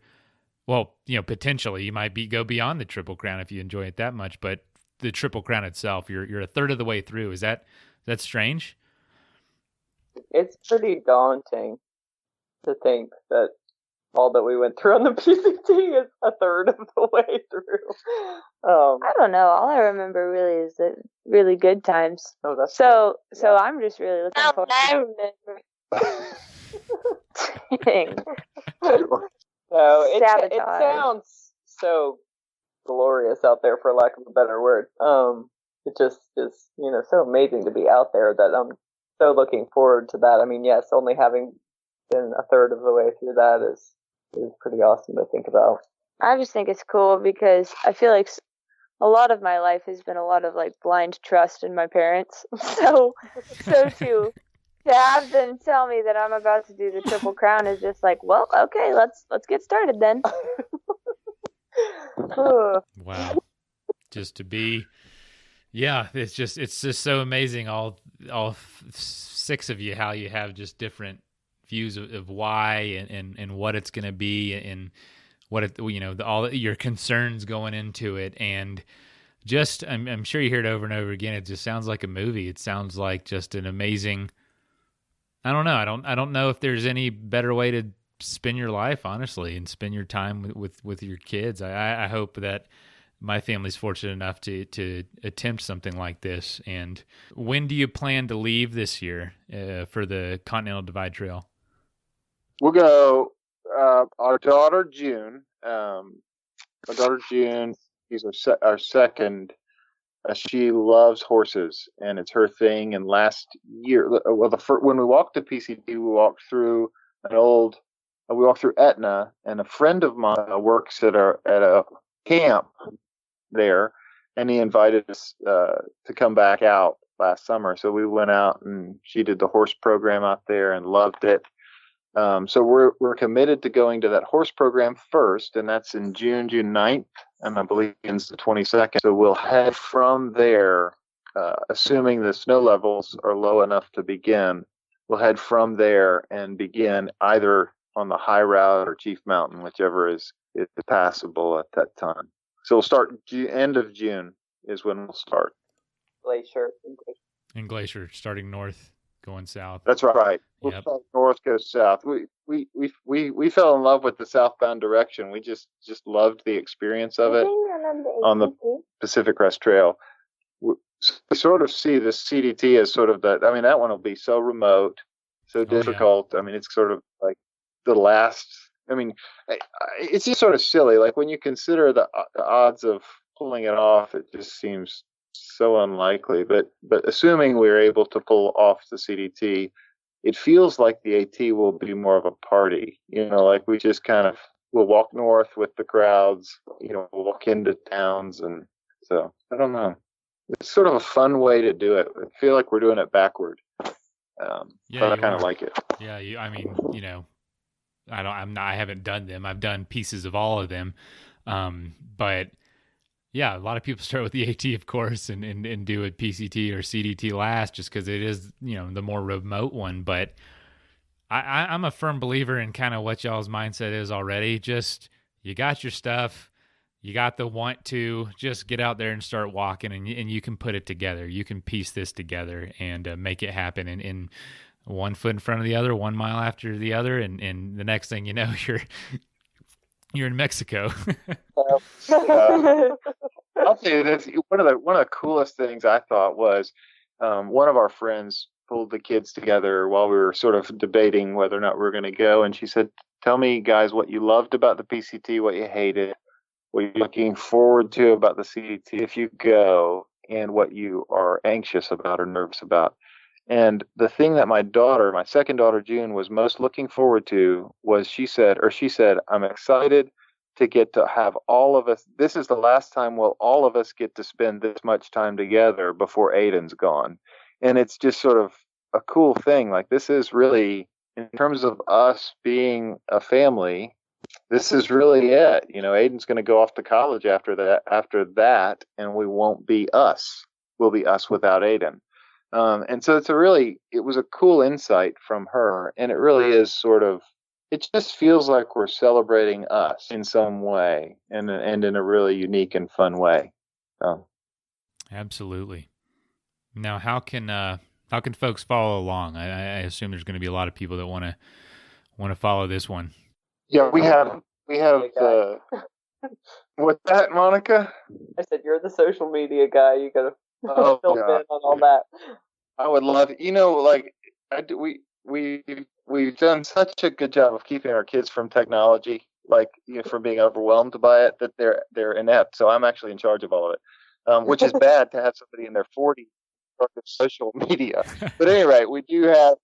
Well, potentially you might go beyond the Triple Crown if you enjoy it that much, but the Triple Crown itself, you're a third of the way through. Is that strange? It's pretty daunting to think that all that we went through on the PCT is a third of the way through. I don't know. All I remember really is the really good times. Oh, that's so I'm just really looking forward to Dang. No, it sounds so glorious out there, for lack of a better word. It just is, so amazing to be out there that I'm so looking forward to that. I mean, yes, only having been a third of the way through that is pretty awesome to think about. I just think it's cool because I feel like a lot of my life has been a lot of like blind trust in my parents. So to have them tell me that I'm about to do the Triple Crown is just like, well, okay, let's get started then. Wow. Just to be, yeah, it's just so amazing. All 6 of you, how you have just different views of why and what it's going to be and what all your concerns going into it, and just I'm sure you hear it over and over again. It just sounds like a movie. It sounds like just an amazing. I don't know. I don't know if there's any better way to spend your life, honestly, and spend your time with your kids. I hope that my family's fortunate enough to attempt something like this. And when do you plan to leave this year for the Continental Divide Trail? We'll go. Our daughter June. She's our second. She loves horses, and it's her thing. And last year, when we walked to PCT, we walked through Etna, and a friend of mine works at a camp there, and he invited us to come back out last summer. So we went out, and she did the horse program out there and loved it. So we're committed to going to that horse program first, and that's in June 9th, and I believe it's the 22nd. So we'll head from there, assuming the snow levels are low enough to begin. We'll head from there and begin either on the high route or Chief Mountain, whichever is passable at that time. So we'll start end of June is when we'll start. Glacier. In Glacier, starting north, going south. That's right. We'll Yep. start north, go south. We fell in love with the southbound direction. We just loved the experience of it on the Pacific Crest Trail. We sort of see the CDT as sort of that. I mean, that one will be so remote, so difficult. I mean, it's sort of like the last. I mean, it's just sort of silly. Like when you consider the odds of pulling it off, it just seems so unlikely. But assuming we're able to pull off the CDT, it feels like the AT will be more of a party. Like we just kind of we'll walk north with the crowds. We'll walk into towns, and so I don't know. It's sort of a fun way to do it. I feel like we're doing it backward. But I kind of like it. Yeah, I haven't done them. I've done pieces of all of them. But yeah, a lot of people start with the AT, of course, and do a PCT or CDT last, just because it is, the more remote one. But I'm a firm believer in kind of what y'all's mindset is already. Just, you got your stuff, you got the want to, just get out there and start walking, and you can put it together. You can piece this together and make it happen in 1 foot in front of the other, 1 mile after the other, and the next thing you know, you're in Mexico. I'll tell you this: one of the coolest things I thought was one of our friends pulled the kids together while we were sort of debating whether or not we were going to go, and she said, "Tell me, guys, what you loved about the PCT, what you hated, what you're looking forward to about the CDT if you go, and what you are anxious about or nervous about." And the thing that my second daughter, June, was most looking forward to was she said, "I'm excited to get to have all of us. This is the last time all of us get to spend this much time together before Aiden's gone." And it's just sort of a cool thing. Like, this is really, in terms of us being a family, this is really it. Aiden's going to go off to college after that, and we won't be us. We'll be us without Aiden. And so it was a cool insight from her, and it really is it just feels like we're celebrating us in some way, and in a really unique and fun way. Absolutely. Now, how can folks follow along? I assume there's going to be a lot of people that want to follow this one. Yeah, we have what's that, Monica? I said, you're the social media guy. You got to fill in on all that. I would love, we've done such a good job of keeping our kids from technology, from being overwhelmed by it, that they're inept. So I'm actually in charge of all of it, which is bad to have somebody in their 40s talk of social media. But at any rate, we do have,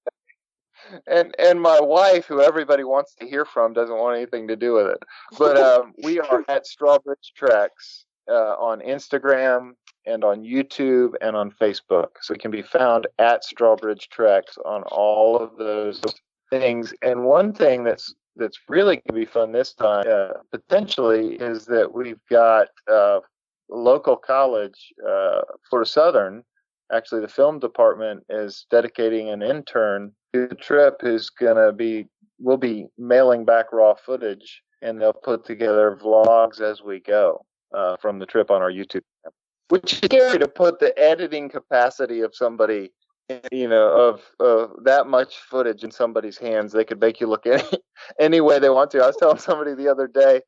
and my wife, who everybody wants to hear from, doesn't want anything to do with it. But we are at Strawbridge Treks on Instagram and on YouTube and on Facebook. So it can be found at Strawbridge Treks on all of those things. And one thing that's really going to be fun this time, potentially, is that we've got local college, Florida Southern. Actually, the film department is dedicating an intern to the trip who's we'll be mailing back raw footage, and they'll put together vlogs as we go from the trip on our YouTube channel. Which is scary to put the editing capacity of somebody, of that much footage in somebody's hands. They could make you look any way they want to. I was telling somebody the other day,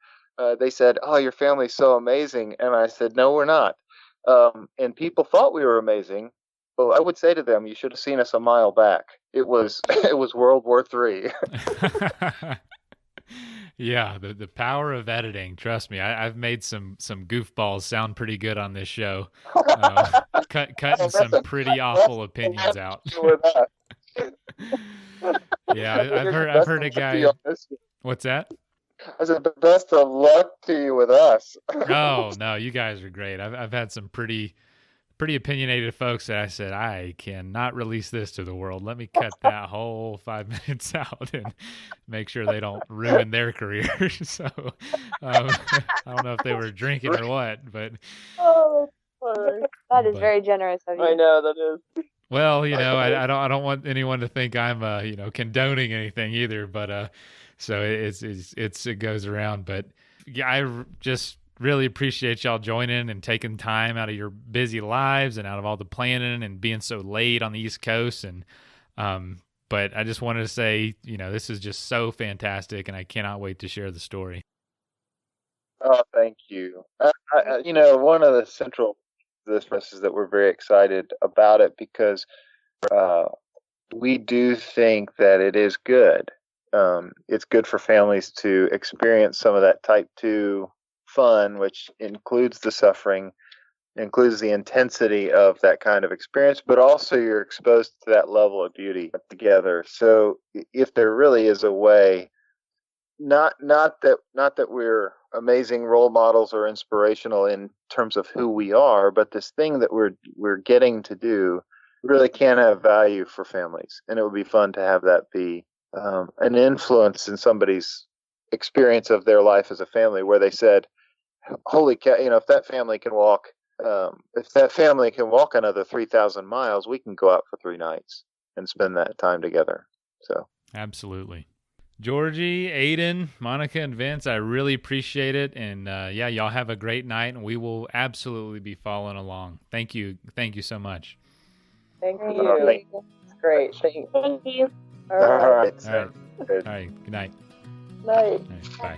they said, "Oh, your family's so amazing." And I said, "No, we're not." And people thought we were amazing. Well, I would say to them, you should have seen us a mile back. It was World War III. Yeah, the power of editing. Trust me, I've made some goofballs sound pretty good on this show. Cutting some pretty awful opinions out. Yeah, I've heard a guy. What's that? I said, best of luck to you with us. Oh no, you guys are great. I've had some pretty opinionated folks that I said, I cannot release this to the world. Let me cut that whole 5 minutes out and make sure they don't ruin their career. So I don't know if they were drinking or what, but that is very generous of you. I know that is. Well, I don't want anyone to think I'm condoning anything either, but so it goes around. But yeah, I just really appreciate y'all joining and taking time out of your busy lives and out of all the planning and being so late on the East Coast. And but I just wanted to say, this is just so fantastic, and I cannot wait to share the story. Oh, thank you. One of the central this is that we're very excited about it because we do think that it is good. It's good for families to experience some of that type 2 fun, which includes the suffering, includes the intensity of that kind of experience, but also you're exposed to that level of beauty together. So if there really is a way, not that we're amazing role models or inspirational in terms of who we are, but this thing that we're getting to do really can have value for families, and it would be fun to have that be an influence in somebody's experience of their life as a family, where they said, "Holy cow! If that family can walk, another 3,000 miles, we can go out for 3 nights and spend that time together." So absolutely. Georgie, Aiden, Monica, and Vince, I really appreciate it. And y'all have a great night, and we will absolutely be following along. Thank you. Thank you so much. Thank you. Right. It's great. Thanks. Thank you. All right. All right. All right. Good night. Night. All right. Bye.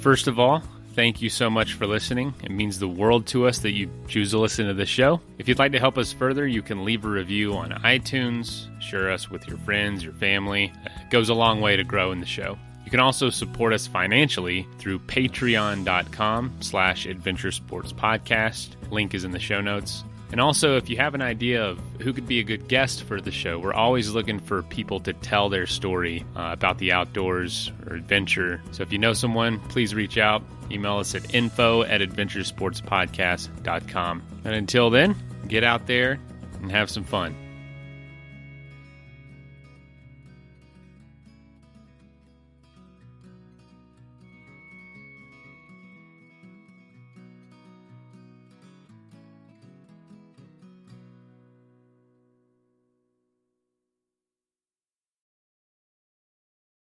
First of all, thank you so much for listening. It means the world to us that you choose to listen to this show. If you'd like to help us further, you can leave a review on iTunes, share us with your friends, your family. It goes a long way to grow in the show. You can also support us financially through patreon.com/adventuresportspodcast. Link is in the show notes. And also, if you have an idea of who could be a good guest for the show, we're always looking for people to tell their story about the outdoors or adventure. So if you know someone, please reach out. Email us at info@adventuresportspodcast.com. And until then, get out there and have some fun.